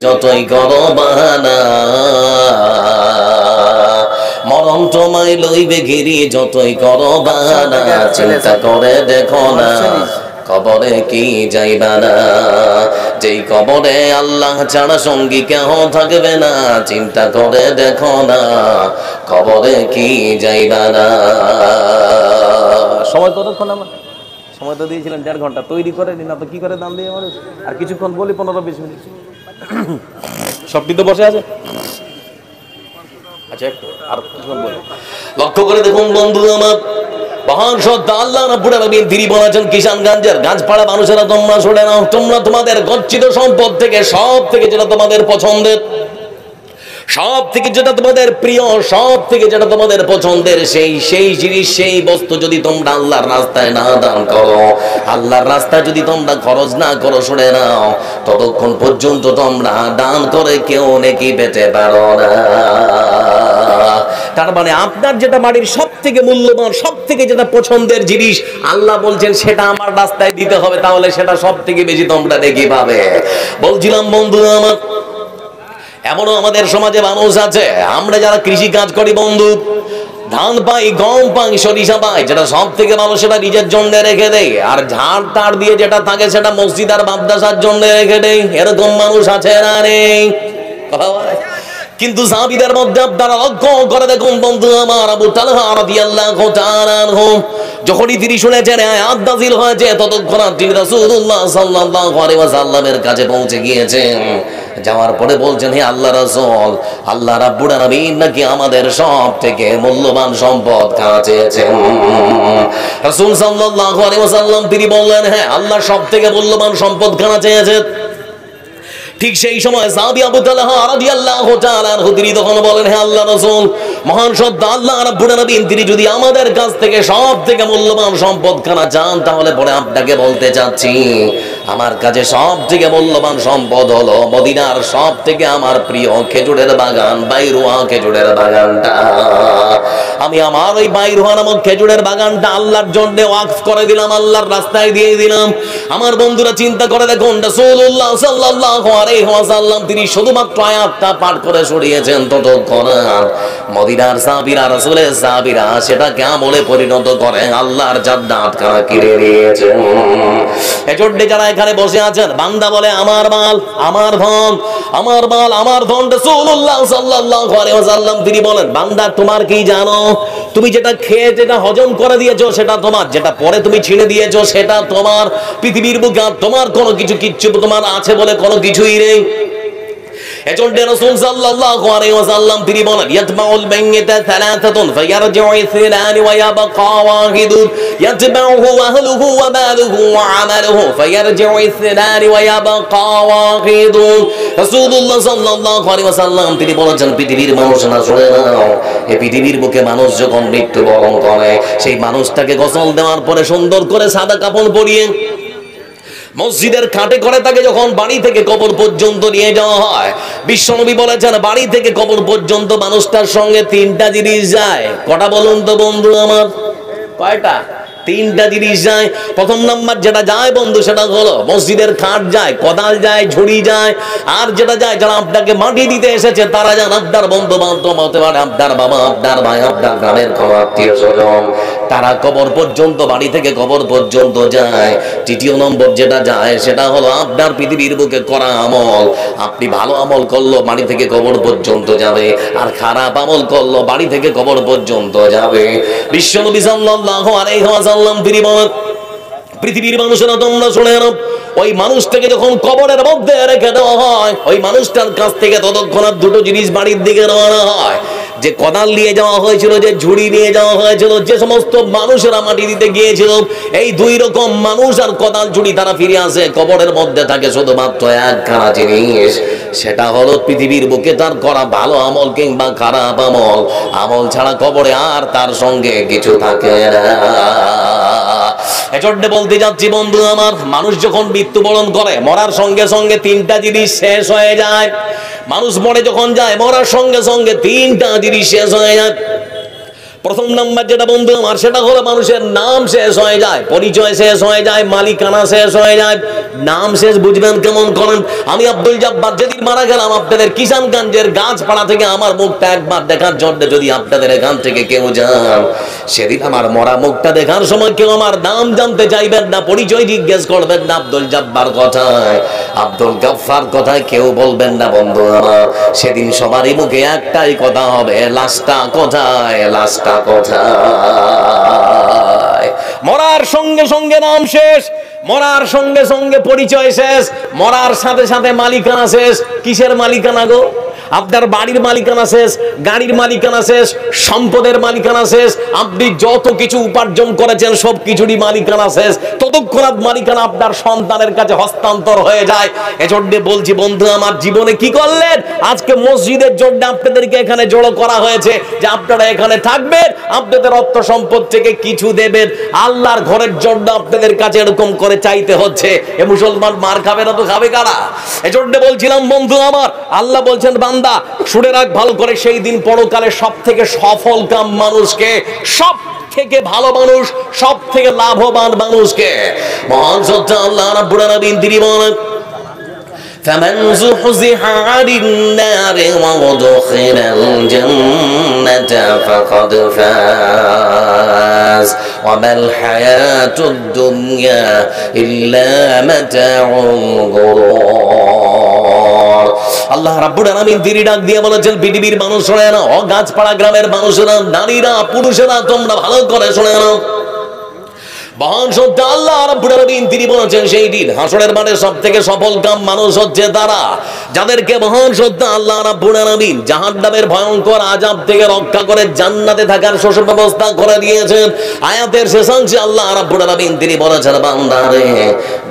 যতই করো বাহানা, মরণ তোমায় লইবে ঘিরি, যতই করো বাহানা। চিন্তা করে দেখো না কবরে কি যাইবা না, যেই কবরে আল্লাহ ছাড়া সঙ্গী কেহ থাকবে না। চিন্তা করে দেখো না কবরে কি যাইবা না। সময় কতক্ষণ? আমার সময় তো দিয়েছিলেন 1.5 ঘন্টা। তৈরি করে নিন, তো কি করে দাম দিয়ে মানুষ। আর কিছুক্ষণ বলি, 15-20 মিনিট। সবটি তো বসে আছে। আচ্ছা, একটু আর কিছুক্ষণ বলি। লক্ষ্য করে দেখুন বন্ধু আমার, মহান সত্তা আল্লাহ রাব্বুল আলামিন তিনি বলেছেন, কিষানগঞ্জের গাছপাড়া মানুষেরা তোমরা শুনে নাও, তোমরা তোমাদের গচ্ছিত সম্পদ থেকে সব থেকে যেটা তোমাদের পছন্দের, সব থেকে যেটা তোমাদের প্রিয়, সব থেকে যেটা তোমাদের পছন্দের, সেই জিনিস, সেই বস্তু যদি তোমরা আল্লাহর রাস্তায় না দান করো, আল্লাহর রাস্তায় যদি তোমরা খরচ না করো, শুনে নাও, ততক্ষণ পর্যন্ত তোমরা দান করে কেউ নেকি পেতে পারো না। তার মানে আপনার যেটা বাড়ির সব থেকে মূল্যবান, সব থেকে যেটা পছন্দের জিনিস, আল্লাহ বলছেন সেটা আমার রাস্তায় দিতে হবে, তাহলে সেটা সব থেকে বেশি তোমরা নেকি পাবে। বলছিলাম বন্ধু আমার, এমনও আমাদের সমাজে মানুষ আছে, আমরা যারা কৃষি কাজ করি বন্ধু, ধান পাই, গম পাই, সরিষা পাই, যেটা সব থেকে ভালো সেটা নিজের জন্য রেখে দেয়, আর ঝাড় তাড় দিয়ে যেটা থাকে সেটা মসজিদ আর মাদ্রাসার জন্য রেখে দেয়। এরকম মানুষ আছে না নেই? কিন্তু সাহাবীদের মধ্যে আপনারা লক্ষ্য করে দেখুন বন্ধু আমার, আবু তালহা রাদিয়াল্লাহু তাআলা আনহু যখনই তিনি শুনেছেন আয়াত নাযিল হয়েছে, ততক্ষণ তিনি রাসূলুল্লাহ সাল্লাল্লাহু আলাইহি ওয়াসাল্লামের কাছে পৌঁছে গিয়েছেন। যাওয়ার পরে বলছেন, হে আল্লাহ রাসূল, আল্লাহ রাব্বুল আলামিন নাকি আমাদের সব থেকে মূল্যবান সম্পদ খাওয়া চেয়েছেন। রাসূল সাল্লাল্লাহু আলাইহি ওয়াসাল্লাম তিনি বললেন, হ্যাঁ, আল্লাহ সব থেকে মূল্যবান সম্পদ খাওয়া চেয়েছেন। ঠিক সেই সময় সাহাবী আবু তালহা রাদিয়াল্লাহু তাআলা আনহু তিনি তখন বলেন, হে আল্লাহর রাসূল, মহান সত্তা আল্লাহ রাব্বুল আলামিন তিনি যদি আমাদের কাছ থেকে সব থেকে মূল্যবান সম্পদ খানা চান, তাহলে পরে আপনাকে বলতে চাচ্ছি, আমার কাছে সব থেকে মূল্যবান সম্পদ হলো মদিনার সব থেকে আমার প্রিয় খেজুরের বাগান, বাইরুয়া খেজুরের বাগানটা। আমি আমার ওই বাইরুয়া নামক খেজুরের বাগানটা আল্লাহর জন্য ওয়াকফ করে দিলাম, আল্লাহর রাস্তায় দিয়ে দিলাম। আমার বন্ধুরা চিন্তা করে দেখুন, রাসূলুল্লাহ সাল্লাল্লাহু আলাইহি ওয়াসাল্লাম তিনি শুধুমাত্র আয়াতটা পাঠ করে সরিয়েছেন, ততক্ষণ মদিনার সাহাবীরা, রাসূলের সাহাবীরা সেটাকে আমলে পরিণত করে আল্লাহর জান্নাত খানা কিনে নিয়েছেন। এজন্য যারা এখানে বসে আছেন, বান্দা বলে আমার মাল, আমার ধন, আমার মাল, আমার ধন। রাসূলুল্লাহ সাল্লাল্লাহু আলাইহি ওয়াসাল্লাম তিনি বলেন, বান্দা তোমার কি জানো? তুমি যেটা খেয়ে যেটা হজম করে দিয়েছো সেটা তোমার, যেটা পরে তুমি ছিঁড়ে দিয়েছো সেটা তোমার। পৃথিবীর বুকে আর তোমার কোনো কিচ্ছু তোমার আছে বলে কোনো কিছুই নেই। এজন্য রাসূল সাল্লাল্লাহু আলাইহি ওয়াসাল্লাম তিনি বলেন, ইয়াতবাউল মাইয়িতা সালাসাতুন ফায়ারজিউ ইসলান ওয়া ইয়াবকা ওয়াহিদুন ইয়াতবাউহু আহলুহু ওয়া মালুহু ওয়া আমালুহু ফায়ারজিউ ইসলান ওয়া ইয়াবকা ওয়াহিদুন। রাসূলুল্লাহ সাল্লাল্লাহু আলাইহি ওয়াসাল্লাম তিনি বলেছেন, পৃথিবীর মানুষ না, শুনে নাও, এই পৃথিবীর বুকে মানুষ যখন মৃত্যুবরণ করে, সেই মানুষটাকে গোসল দেওয়ার পরে সুন্দর করে সাদা কাপড় পরিয়ে মসজিদের খাটে করে তাকে যখন বাড়ি থেকে কবর পর্যন্ত নিয়ে যাওয়া হয়, বিশ্বনবী বলেছেন, বাড়ি থেকে কবর পর্যন্ত মানুষটার সঙ্গে 3টা জিনিস যায়। কটা বলুন তো বন্ধু আমার? কয়টা? 3টা জিনিস যায়। প্রথম নাম্বার যেটা যায় বন্ধু, সেটা হলো মসজিদের খাট যায়, কোদাল যায়, ঝুড়ি যায়। আর যেটা যায়, যারা আপনাকে মাটি দিতে এসেছে তারা যান, আপনার বন্ধু বান্ধব হতে পারে, আপনার বাবা, আপনার ভাই, আপনার গ্রামের কোনো আত্মীয় স্বজন, তারা কবর পর্যন্ত, বাড়ি থেকে কবর পর্যন্ত যায়। তৃতীয় নম্বর যেটা যায় সেটা হলো আপনার পৃথিবীর বুকে করা আমল। আপনি ভালো আমল করলো, বাড়ি থেকে কবর পর্যন্ত যাবে, আর খারাপ আমল করলো, বাড়ি থেকে কবর পর্যন্ত যাবে। বিশ্বনবী সাল্লাল্লাহু আলাইহি ওয়াসাল্লাম তিনি বলেন, পৃথিবীর মানুষেরা তোমরা শুনে নাও, ওই মানুষটাকে যখন কবরের মধ্যে রেখে দেওয়া হয়, ওই মানুষটার কাছ থেকে ততক্ষণ 2টো জিনিস বাড়ির দিকে রওনা হয়। যে কোদাল নিয়ে যাওয়া হয়েছিল, যে ঝুড়ি নিয়ে যাওয়া হয়েছিল, যে সমস্ত মানুষেরা মাটি দিতে গিয়েছিল, এই 2 রকম মানুষ আর কোদাল ঝুড়ি তারা ফিরে আসে। কবরের মধ্যে থাকে শুধুমাত্র একখানা জিনিস, সেটা হলো পৃথিবীর বুকে তার করা ভালো আমল কিংবা খারাপ আমল। আমল ছাড়া কবরে আর তার সঙ্গে কিছু থাকে না। এজন্য বলতে যাচ্ছি বন্ধু আমার, মানুষ যখন মৃত্যুবরণ করে, মরার সঙ্গে সঙ্গে 3টা জিনিস শেষ হয়ে যায়। মানুষ মরে যখন যায়, মরার সঙ্গে সঙ্গে 3টা জিনিস শেষ হয়ে যায়। প্রথম নাম্বার যেটা বন্ধু আমার, সেটা হলো মানুষের নাম শেষ হয়ে যায়, পরিচয় শেষ হয়ে যায়, মালিকানা শেষ হয়ে যায়। নাম শেষ বুঝবেন কেমন করেন? আমি আব্দুল জব্বার যেদিন মারা গেলাম, আপনাদের কিষানগঞ্জের গাছপাড়া থেকে আমার মুখটা একবার দেখার জন্য যদি আপনাদের এখান থেকে কেউ যান, সেদিন আমার মরা মুখটা দেখার সময় কেউ আমার নাম জানতে চাইবেন না, পরিচয় জিজ্ঞেস করবেন না। আব্দুল জব্বার কথায়, আব্দুল গফফার কথায় কেউ বলবেন না বন্ধু আমার। সেদিন সবারই মুখে একটাই কথা হবে, লাশটা কোথায়, লাশটা কোথায়? মরার সঙ্গে সঙ্গে নাম শেষ, মরার সঙ্গে সঙ্গে পরিচয় শেষ, মরার সাথে সাথে মালিকানা শেষ। কিসের মালিকানা গো? আপনার বাড়ির মালিকানা শেষ, গাড়ির মালিকানা শেষ, সম্পদের মালিকানা শেষ, আপনি যত কিছু উপার্জন করেছেন সব কিছুরই মালিকানা শেষ। ততক্ষণ মালিকানা আপনার সন্তানের কাছে হস্তান্তর হয়ে যায়। এজন্য বলছি বন্ধু আমার, জীবনে কি করলেন? আজকে মসজিদের জন্য আপনাদেরকে এখানে জড়ো করা হয়েছে যে আপনারা এখানে থাকবেন, আপনাদের অর্থ সম্পদ থেকে কিছু দেবেন। আল্লাহর ঘরের জন্য আপনাদের কাছে এরকম করে চাইতে হচ্ছে। এ মুসলমান মার খাবে না তো খাবে কারা? এজন্য বলছিলাম বন্ধু আমার, আল্লাহ বলছেন বান্দা শুনে রাখ ভালো করে, সেই দিন পরকালে সব থেকে সফল কাম মানুষকে, সব থেকে ভালো মানুষ, সব থেকে লাভবান মানুষকে মহান সত্তা আল্লাহ রাব্বুল আলামিন তিনি বলেন, فمن زحزح عن النار وأدخل الجنة فقد فاز وما الحياة الدنيا إلا متاع الغرور। আল্লাহ রাব্বুল আলামিন তিনি ডাক দিয়ে বলেছেন, পৃথিবীর মানুষরা না, ও গাছপাড়া গ্রামের মানুষরা, নারীরা, পুরুষেরা, তোমরা ভালো করে শুনে নাও। মহান সত্তা আল্লাহ রাব্বুল আলামিন তিনি বলেছেন, সেই দিন হাসরের মাঠে সবথেকে সফল কাম মানুষ হচ্ছে তারা যাদেরকে মহান সত্তা আল্লাহ রাব্বুল আলামিন জাহান্নামের ভয়ঙ্কর আযাব থেকে রক্ষা করে জান্নাতে থাকার সুব্যবস্থা করে দিয়েছেন। আয়াতের শেষাংশে আল্লাহ রাব্বুল আলামিন তিনি বলেছেন, বান্দারে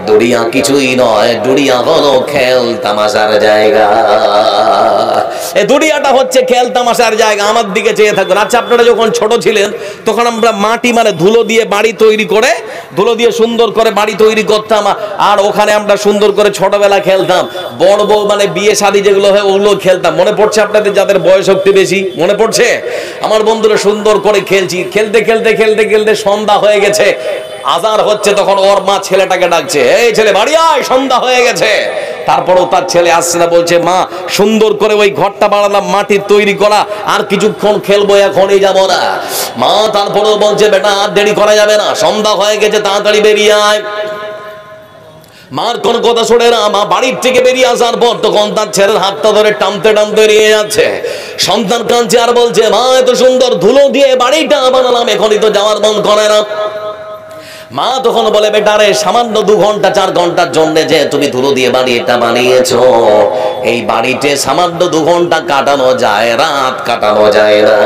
দুনিয়া কিছুই নয়, দুনিয়া হলো খেল তামাশার জায়গা। এই দুনিয়াটা হচ্ছে খেল তামাশার জায়গা। আমার দিকে চেয়ে থাকুন। আচ্ছা, আপনারা যখন ছোট ছিলেন তখন আমরা মাটি মানে ধুলো দিয়ে বাড়ি তৈরি করে, ধুলো দিয়ে সুন্দর করে বাড়ি তৈরি করতাম, আর ওখানে আমরা সুন্দর করে ছোটবেলা খেলতাম। বড় বউ মানে বিয়ে শাদী যেগুলো হয় ওগুলো খেলতাম। মনে পড়ছে আপনাদের যাদের বয়স শক্তি বেশি? মনে পড়ছে? আমার বন্ধুরা সুন্দর করে খেলছি, খেলতে খেলতে খেলতে খেলতে সন্ধ্যা হয়ে গেছে, আজান হচ্ছে, তখন ওর মা ছেলেটাকে ডাকছে, এই ছেলে বাড়ি আয়, সন্ধ্যা হয়ে গেছে। তারপরেও তার ছেলে আসছে না, বলছে মা সুন্দর করে ওই ঘরটা বানালাম মাটির তৈরি করা, আর কিছুক্ষণ খেলবো, এখনই যাবো না। মা তারপরেও বলছে, বেটা আর দেরি করা যাবে না, সন্ধ্যা হয়ে গেছে, তাড়াতাড়ি বেরিয়ে আয়। মার কোন কথা শোনে না। মা বাড়ির থেকে বেরিয়ে আসার পর তখন তার ছেলের হাতটা ধরে টানতে টানতে নিয়ে যাচ্ছে। সন্তান কাঁদছে আর বলছে, মা এত সুন্দর ধুলো দিয়ে বাড়িটা বানালাম, এখনই তো যাওয়ার মন করে না। মা তখন বলে, বেটারে সামান্য 2 ঘন্টা 4 ঘন্টার জন্য যে তুমি ধুলো দিয়ে বাড়ি এটা বানিয়েছো, এই বাড়িতে সামান্য 2 ঘন্টা কাটানো যায়, রাত কাটানো যায় না।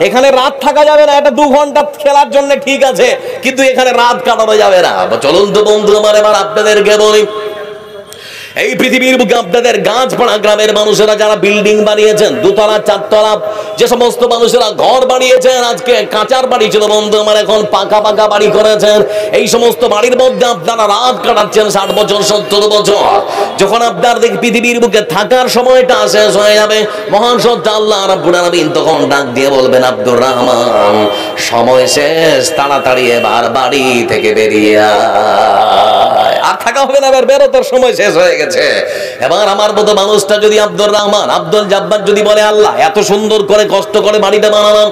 এখানে রাত থাকা যাবে না, এটা 2 ঘন্টা খেলার জন্য ঠিক আছে, কিন্তু এখানে রাত কাটানো যাবে না। চলুন তো বন্ধু আমার, এবার আপনাদেরকে বলি, এই পৃথিবীর বুকে আপনাদের গাছপাড়া গ্রামের মানুষেরা যারা বিল্ডিং বানিয়েছেন, 2 তলা 4 তলা, যে সমস্ত মানুষেরা ঘর বানিয়েছেন, আজকে কাঁচার বাড়ি ছিল বন্ধু আমার, এখন পাকা পাকা বাড়ি করেছেন, এই সমস্ত বাড়ির মধ্যে আপনারা রাত কাটাচ্ছেন 60 বছর 70 বছর। যখন আপনার পৃথিবীর বুকে থাকার সময়টা শেষ হয়ে যাবে, মহান সত্তা আল্লাহ রাব্বুল আলামিন তখন ডাক দিয়ে বলবেন, আব্দুর রহমান সময় শেষ, তাড়াতাড়ি এবার বাড়ি থেকে বেরিয়ে আয়। আর থাকা হবে না, এবার বেরোতে সময় শেষ হয়ে গেছে। এবার আমার মতো মানুষটা যদি আব্দুর রহমান, আব্দুল জব্বার যদি বলে, আল্লাহ এত সুন্দর করে কষ্ট করে বাড়িটা বানালাম,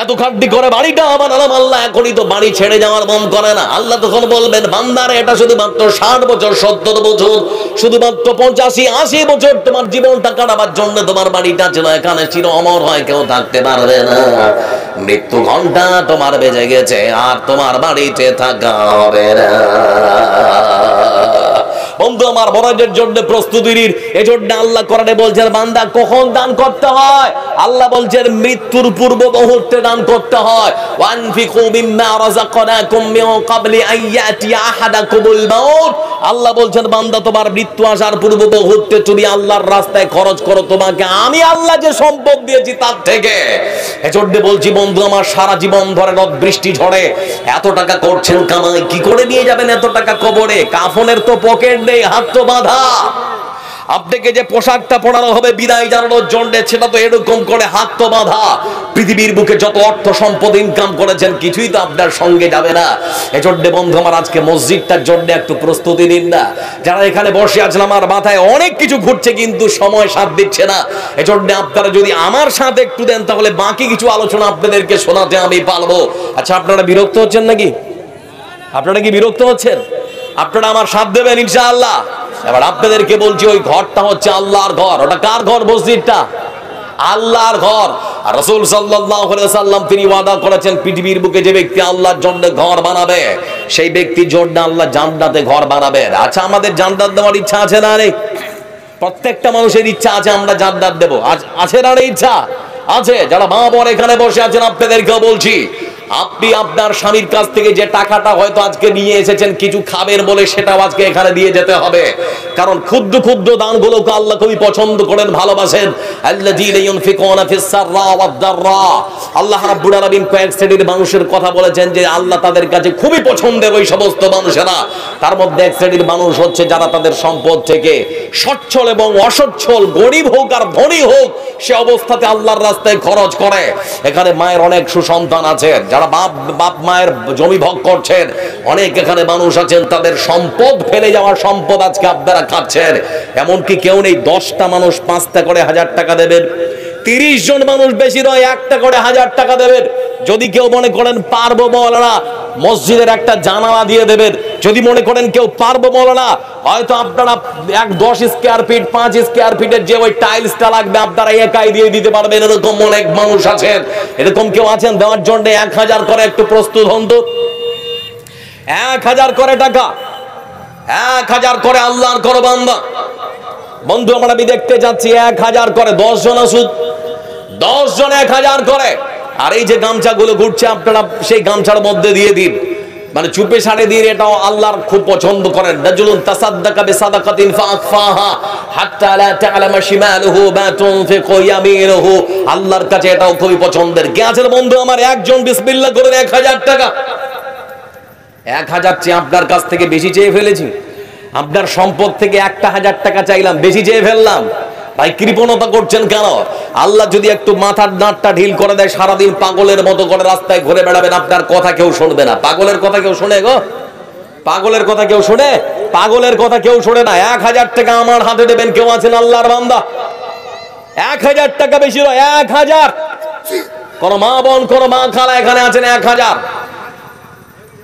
এত খাটনি করে বাড়িটা বানালাম, আল্লাহ এখনই তো বাড়ি ছেড়ে যাওয়ার মন করে না। আল্লাহ তখন বলবেন, বান্দারে এটা শুধুমাত্র 60 বছর 70 বছর, শুধুমাত্র 85 80 বছর তোমার জীবনটা কাটাবার জন্য তোমার বাড়িটা ছিল, এখানে চির অমর হয় কেউ থাকতে পারবে না। মৃত্যু ঘন্টা তোমার বেজে গেছে, আর তোমার বাড়িতে থাকা হবে না। বন্ধু আমার, বড়দের জন্য প্রস্তুতির এজন্য আল্লাহ কোরআনে বলছেন, বান্দা কখন দান করতে হয়? আল্লাহ বলছেন মৃত্যুর পূর্ব মুহূর্তে দান করতে হয়। ওয়ানফিকু মিম্মা রাযাকনাকুম মিন ক্বাবলি আন ইয়াতিয়া আহাদাকুমুল মাউত। আল্লাহ বলছেন, বান্দা তোমার মৃত্যু আসার পূর্ব মুহূর্তে তুমি আল্লাহর রাস্তায় খরচ করো, তোমাকে আমি আল্লাহ যে সম্পদ দিয়েছি তার থেকে। এজন্য বলছি বন্ধু আমার, সারা জীবন ধরে রোদ বৃষ্টি ঝড়ে এত টাকা করছেন কামাই, কি করে নিয়ে যাবেন এত টাকা কবরে? কাফনের তো পকেট নেই, হাত তো বাঁধা। আপনাকে যে পোশাকটা পরানো হবে বিদায় জানানোর জন্য, সেটা তো এরকম করে হাত তো বাঁধা। পৃথিবীর বুকে যত অর্থ সম্পদ ইনকাম করেছেন কিছুই তো আপনার সঙ্গে যাবে না। এজন্য বন্ধু আমার, আজকে মসজিদটার জন্য একটু প্রস্তুতি নিন না। যারা এখানে বসে আছেন আমার মাথায় অনেক কিছু ঘুরছে, কিন্তু সময় সাথ দিচ্ছে না। এজন্য আপনারা যদি আমার সাথে একটু দেন তাহলে বাকি কিছু আলোচনা আপনাদেরকে শোনাতে আমি পারবো। আচ্ছা, আপনারা বিরক্ত হচ্ছেন নাকি? আপনারা কি বিরক্ত হচ্ছেন? আপনারা আমার সাথ দেবেন ইনশাআল্লাহ। এবার আপনাদেরকে বলছি, ওই ঘরটা হচ্ছে আল্লাহর ঘর। ওটা কার ঘর? মসজিদটা আল্লাহর ঘর। আর রাসূল সাল্লাল্লাহু আলাইহি ওয়াসাল্লাম তিনি ওয়াদা করেছেন, পৃথিবীর বুকে যে ব্যক্তি আল্লাহর জন্য ঘর বানাবে সেই ব্যক্তির জন্য আল্লাহ জান্নাতে ঘর বানাবেন। আচ্ছা, আমাদের জান্নাত দেওয়ার ইচ্ছা আছে না? নেই? প্রত্যেকটা মানুষের ইচ্ছা আছে আমরা জান্নাত দেব। আছে না ইচ্ছা? আছে। যারা মা বোন এখানে বসে আছেন আপনাদেরকেও বলছি, আপনি আপনার স্বামীর কাছ থেকে যে টাকাটা হয়তো আজকে নিয়ে এসেছেন কিছু খাবেন বলে, সেটাও আজকে এখানে দিয়ে যেতে হবে। কারণ ক্ষুদ্র ক্ষুদ্র দানগুলোকে আল্লাহ খুবই পছন্দ করেন, ভালোবাসেন। আল্লাযীনা ইউনফিকুনা ফিস সাররা ওয়াদ দাররা। আল্লাহ রাব্বুল আলামিন কয়েক শ্রেণীর মানুষের কথা বলেছেন যে আল্লাহ তাদের কাছে খুবই পছন্দের ওই সমস্ত মানুষেরা। তার মধ্যে এক শ্রেণীর মানুষ হচ্ছে যারা তাদের সম্পদ থেকে সচ্ছল এবং অসচ্ছল, গরিব হোক আর ধনী হোক, সে অবস্থাতে আল্লাহর রাস্তায় খরচ করে। এখানে মায়ের অনেক সুসন্তান আছেন যারা বাপ মায়ের জমি ভোগ করছেন। অনেক এখানে মানুষ আছেন তাদের সম্পদ ফেলে যাওয়ার সম্পদ আজকে আপনারা খাচ্ছেন। এমনকি কেউ নেই 10টা মানুষ 5টা করে 1000 টাকা দেবেন, 30 জন মানুষ বেশি নয় 1টা করে 1000 টাকা দেবেন। যদি কেউ মনে করেন পারবো মৌলানা, মসজিদের একটা জানালা দিয়ে দেবেন। যদি মনে করেন কেউ পারবো মৌলানা, হয়তো আপনারা 10 স্কয়ার ফিট 5 স্কয়ার ফিটের যে ওই টাইলসটা লাগবে আপনারা একাই দিয়ে দিতে পারবেন। এরকম অনেক মানুষ আছেন। এরকম কেউ আছেন দেওয়ার জন্য 1000 করে একটু প্রস্তুত হন তো। 1000 করে টাকা, 1000 করে আল্লাহর করো বান্দা। বন্ধু আমরা আমি দেখতে যাচ্ছি 1000 করে 10 জন আসুন, 10 জন 1000 করে। আর এই যে গামছাগুলো ঘুরছে আপনারা সেই গামছার মধ্যে দিয়ে দিন, মানে চুপে সাড়ে দিন। এটাও আল্লাহর খুব পছন্দ করেন। রাজুলুন তাসাদ্দাকা বিসাদাকাতিন ফাআখফাহা হাত্তা লা তা'লামা শিমালুহু মা তুনফিকু ইয়ামিনুহু। আল্লাহর কাছে এটাও খুবই পছন্দের। কে আছেন বন্ধু আমার? একজন বিসমিল্লাহ করেন। 1000 টাকা। 1000 চেয়ে আপনার কাছ থেকে বেশি চেয়ে ফেলেছি। আপনার সম্পদ থেকে 1000 টাকা চাইলাম, বেশি চেয়ে ফেললাম। ভাই কৃপণতা করছেন কেন? আল্লাহ যদি একটু মাথার দাঁতটা ঢিল করে দেয়, সারাদিন পাগলের মতো করে রাস্তায় ঘুরে বেড়াবেন, আপনার কথা কেউ শুনবে না। পাগলের কথা কেউ শুনে গো? পাগলের কথা কেউ শুনে? পাগলের কথা কেউ শুনে না। 1000 টাকা আমার হাতে দেবেন। কেউ আছেন আল্লাহর বান্দা? 1000 টাকা বেশি নয়, 1000। কোন মা বোন, কোন মা খালা এখানে আছেন? 1000।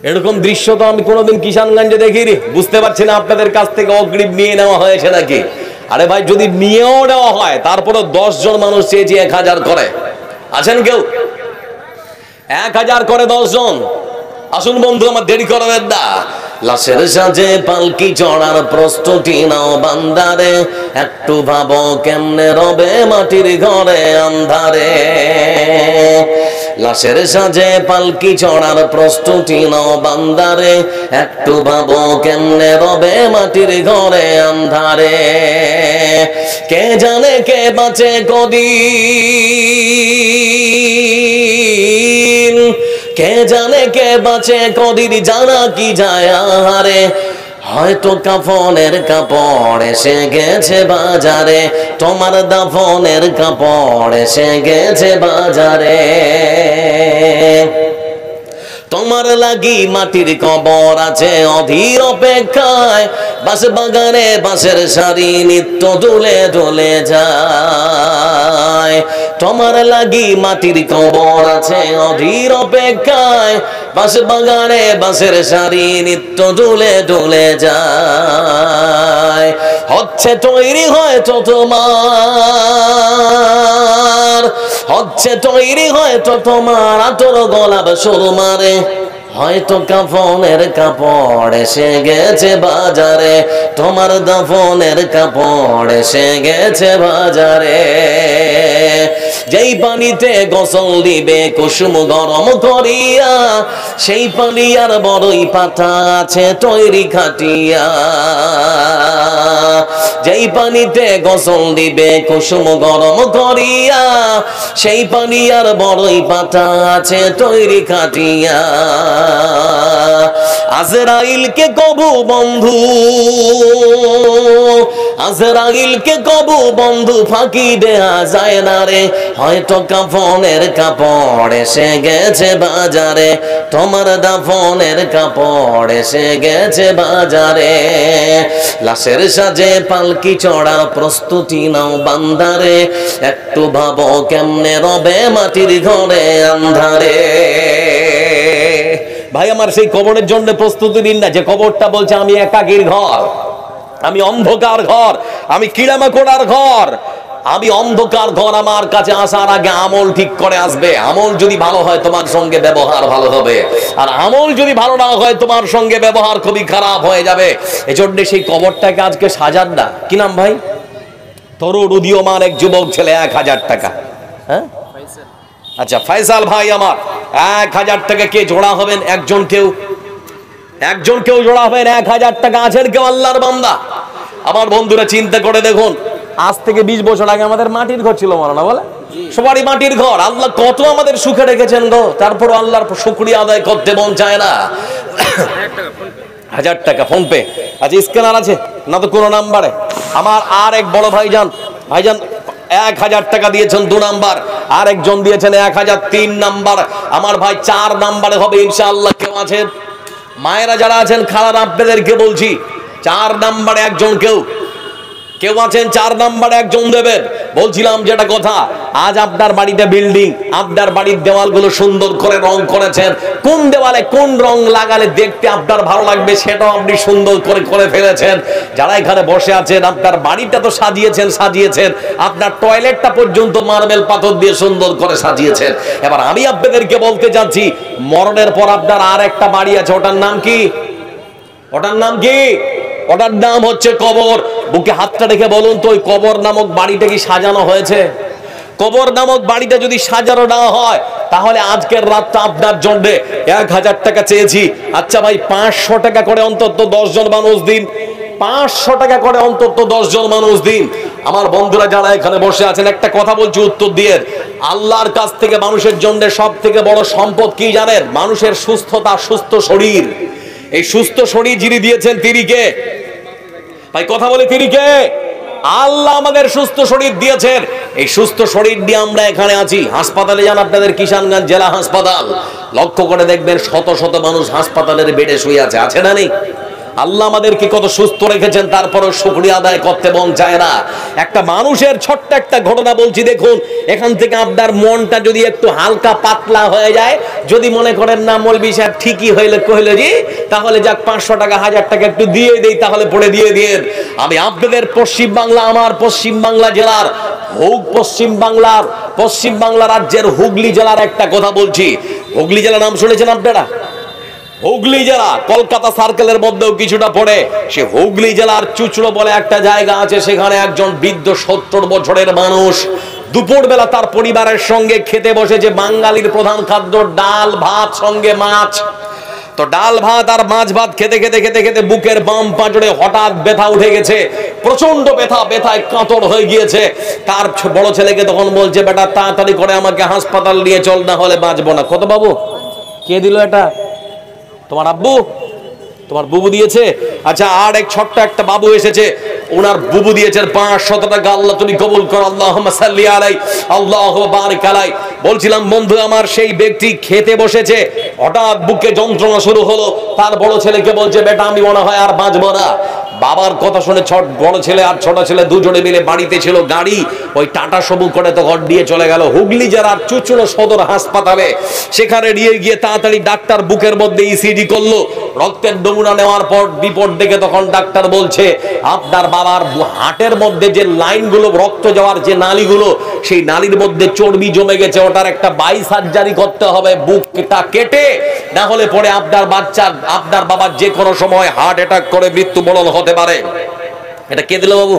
এরকম দৃশ্য তো আমি কোনোদিন কিষানগঞ্জে দেখিনি। বুঝতে পারছি না আপনাদের কাছ থেকে অগ্রিম নিয়ে নেওয়া হয়েছে নাকি। আরে ভাই, যদি নিয়েও নেওয়া হয় তারপরে 10 জন মানুষ চেয়েছি 1000 করে। আছেন কেউ? 1000 করে 10 জন। আসুন বন্ধু আমার, দেরি করবেন না। লাশের সাজে পালকি চড়ার প্রস্তুতি নাও বান্দারে, একটু ভাবো কেমনে রবে মাটির ঘরে আন্ধারে। লাশের সাজে পালকি চড়ার প্রস্তুতি নাও বান্দারে, একটু ভাবো কেমনে রবে মাটির ঘরে আন্ধারে। কে জানে কে বাঁচে কদিন, কে জানে কে বাঁচে কদিন, জানা কি যায় আহারে। হয়তো কাফনের কাপড় এসে গেছে বাজারে, তোমার দাফনের কাপড় এসে গেছে বাজারে। তোমার লাগি মাটির কবর আছে অধীর অপেক্ষায়, বাস বাগানে বাঁশের সারি নিত্য দুলে দুলে যায়। তোমার লাগি মাটির কবর আছে অধীর অপেক্ষায়, বাস বাগানে বাঁশের সারি নিত্য দুলে দুলে যায়। হচ্ছে তৈরি হয়তো তোমার, হচ্ছে তৈরি হয়তো তোমার আতর গোলাপ সুরমারে। হয়তো কাফনের কাপড় এসে গেছে বাজারে, তোমার দাফনের কাপড় এসে গেছে বাজারে। যেই পানিতে গোসল দিবে কুসুম গরম করিয়া, সেই পানি আর বড়ই পাতা আছে তৈরি খাটিয়া। যেই পানিতে গোসল দিবে কুসুম গরম করিয়া, সেই পানি আর বড়ই পাতা আছে তৈরি খাটিয়া। আজরাইলকে কবু বন্ধু, আজরাইলকে কবু বন্ধু ফাঁকি দেয়া যায় না রে, হয়তো কাফনের কাপড় এসে গেছে বাজারে, তোমার দাফনের কাপড় এসে গেছে বাজারে, লাশের সাজে পালকি চড়ার প্রস্তুতি নাও বান্দারে, একটু ভাবো কেমনে রবে মাটির ঘরে আন্ধারে। ভাই আমার সেই কবরের জন্য প্রস্তুতি দিন না, যে কবরটা বলছে আমি একাকীর ঘর, আমি অন্ধকার ঘর, আমি কিড়ামাকড়ার ঘর, আমি অন্ধকার ঘর। আমার কাছে আসার আগে আমল ঠিক করে আসবে। আমল যদি ভালো হয় তোমার সঙ্গে ব্যবহার ভালো হবে, আর আমল যদি ভালো না হয় তোমার সঙ্গে ব্যবহার খুবই খারাপ হয়ে যাবে। এজন্য সেই কবরটাকে আজকে সাজান না। কি নাম ভাই? তরুণ উদীয়মান এক যুবক ছেলে, 1000 টাকা। হ্যাঁ আচ্ছা ফয়সাল ভাই আমার 1000 টাকা কে জোড়া হবেন? একজন কেউ জোড়া হবেন। 1000 টাকা আছেন কেউ? আল্লাহর বান্দা আমার বন্ধুরা চিন্তা করে দেখুন, আজ থেকে 20 বছর আগে আমাদের মাটির ঘর ছিল, মারানা বলে সবারই মাটির ঘর। আল্লাহ কত আমাদের সুখে রেখেছেন গো, তারপর আল্লাহর শুকরিয়া আদায় করতে মন চায় না। 1000 টাকা ফোন পে। আচ্ছা স্ক্যানার আছে না তো কোনো নাম্বারে? আমার আর এক বড় ভাইজান 1000 টাকা দিয়েছেন 2 নাম্বার, আর একজন দিয়েছেন 1000 3 নাম্বার। আমার ভাই 4 নাম্বারে হবে ইনশাআল্লাহ। কেউ আছেন? মায়েরা যারা আছেন খালার আপনাদেরকে বলছি, 4 নাম্বারে একজন কেউ আছেন? 4 নাম্বারে একজন দেবেন। বলছিলাম যেটা কথা, আজ আপনার বাড়িতে বিল্ডিং, আপনার বাড়ির দেওয়ালগুলো সুন্দর করে রং করেছেন, কোন দেওয়ালে কোন রং লাগালে দেখতে আপনার ভালো লাগবে সেটাও আপনি সুন্দর করে ফেলেছেন। যারা এখানে বসে আছেন, আপনার বাড়িটা তো সাজিয়েছেন, আপনার টয়লেটটা পর্যন্ত মার্বেল পাথর দিয়ে সুন্দর করে সাজিয়েছেন। এবার আমি আপনাদেরকে বলতে চাচ্ছি, মরণের পর আপনার আর একটা বাড়ি আছে, ওটার নাম কি? ওটার নাম হচ্ছে কবর। বুকে হাতটা রেখে বলুন তো, ওই কবর নামক বাড়িটা কি সাজানো হয়েছে? কবর নামক বাড়িটা যদি সাজানো না হয়, তাহলে আজকের রাতটা আপনার জন্য 1000 টাকা চেয়েছি। আচ্ছা ভাই 500 টাকা করে অন্তত 10 জন মানুষ দিন, 500 টাকা করে অন্তত 10 জন মানুষ দিন। আমার বন্ধুরা যারা এখানে বসে আছেন, একটা কথা বলছি উত্তর দিয়ে। আল্লাহর কাছ থেকে মানুষের জন্য সব থেকে বড় সম্পদ কি জানেন? মানুষের সুস্থতা, সুস্থ শরীর। এই সুস্থ শরীর যিনি দিয়েছেন তিনি কে? ভাই কথা বলে তিনি কে? আল্লাহ আমাদের সুস্থ শরীর দিয়েছেন। এই সুস্থ শরীর দিয়ে আমরা এখানে আছি। হাসপাতালে যান, আপনাদের কিষানগঞ্জ জেলা হাসপাতাল, লক্ষ্য করে দেখবেন শত শত মানুষ হাসপাতালের বেডে শুয়ে আছে না নেই? আল্লাহ আমাদেরকে কত সুস্থ রেখেছেন, তারপরও শুকরিয়া আদায় করতে মন চায় না। একটা মানুষের ছোট্ট একটা ঘটনা বলছি দেখুন, এখান থেকে আপনার মনটা যদি একটু হালকা পাতলা হয়ে যায়, যদি মনে করেন না মৌলভী সাহেব ঠিকই কইল জি, তাহলে যাক 500 টাকা 1000 টাকা একটু দিয়ে দেই, তাহলে পড়ে দিয়ে দিন। আমি আপনাদের পশ্চিম বাংলা, আমার পশ্চিম বাংলা জেলার পশ্চিম বাংলা রাজ্যের হুগলি জেলার একটা কথা বলছি। হুগলি জেলার নাম শুনেছেন আপনারা? হুগলি জেলা কলকাতা সার্কেলের মধ্যেও কিছুটা পড়ে। সে হুগলি জেলার চুচড়ো বলে একটা জায়গা আছে, সেখানে একজন বৃদ্ধ 70 বছরের মানুষ দুপুরবেলা তার পরিবারের সঙ্গে খেতে বসেছে। বাঙালির প্রধান খাদ্য ডাল ভাত সঙ্গে মাছ। তো ডাল ভাত আর মাছ ভাত খেতে খেতে বুকের বাম পাঁজরে হঠাৎ ব্যথা উঠে গেছে, প্রচন্ড ব্যথায় কাতর হয়ে গিয়েছে। তার বড় ছেলেকে তখন বলছে, বেটা তাড়াতাড়ি করে আমাকে হাসপাতাল নিয়ে চল, না হলে বাঁচবো না। কত বাবু? কে দিল এটা? তোমার আব্বু? তোমার বুবু দিয়েছে? আচ্ছা আর এক ছোট্ট একটা বাবু এসেছে, ওনার বুবু দিয়েছেন 500 টাকা। আল্লাহ তুমি কবুল করো, আল্লাহুম্মা সাল্লি আলাই, আল্লাহুম্মা বারিক আলাই। বলছিলাম বন্ধু আমার, সেই ব্যক্তি খেতে বসেছে, হঠাৎ বুকে যন্ত্রণা শুরু হলো। তার বড় ছেলেকে বলছে, বেটা আমি মনে হয় আর বাঁচবো না। বাবার কথা শুনে বড় ছেলে আর ছোট ছেলে দুজনে মিলে, বাড়িতে ছিল গাড়ি, ওই টাটা সবু করে তখন নিয়ে চলে গেল হুগলি জেলার চুচড়ো সদর হাসপাতালে। সেখানে নিয়ে গিয়ে তাড়াতাড়ি ডাক্তার বুকের মধ্যে ইসিজি করলো। রক্তের নমুনা নেওয়ার পর রিপোর্ট দেখে তখন ডাক্তার বলছে, আপনার বাবার হার্টের মধ্যে যে লাইনগুলো, রক্ত যাওয়ার যে নালীগুলো, সেই নালীর মধ্যে চর্বি জমে গেছে, ওটার একটা বাই সার্জারি করতে হবে, বুকটা কেটে, না হলে পরে আপনার বাবার যে কোনো সময় হার্ট অ্যাটাক করে মৃত্যুবরণ হতে পারে। এটা কে দিল বাবু?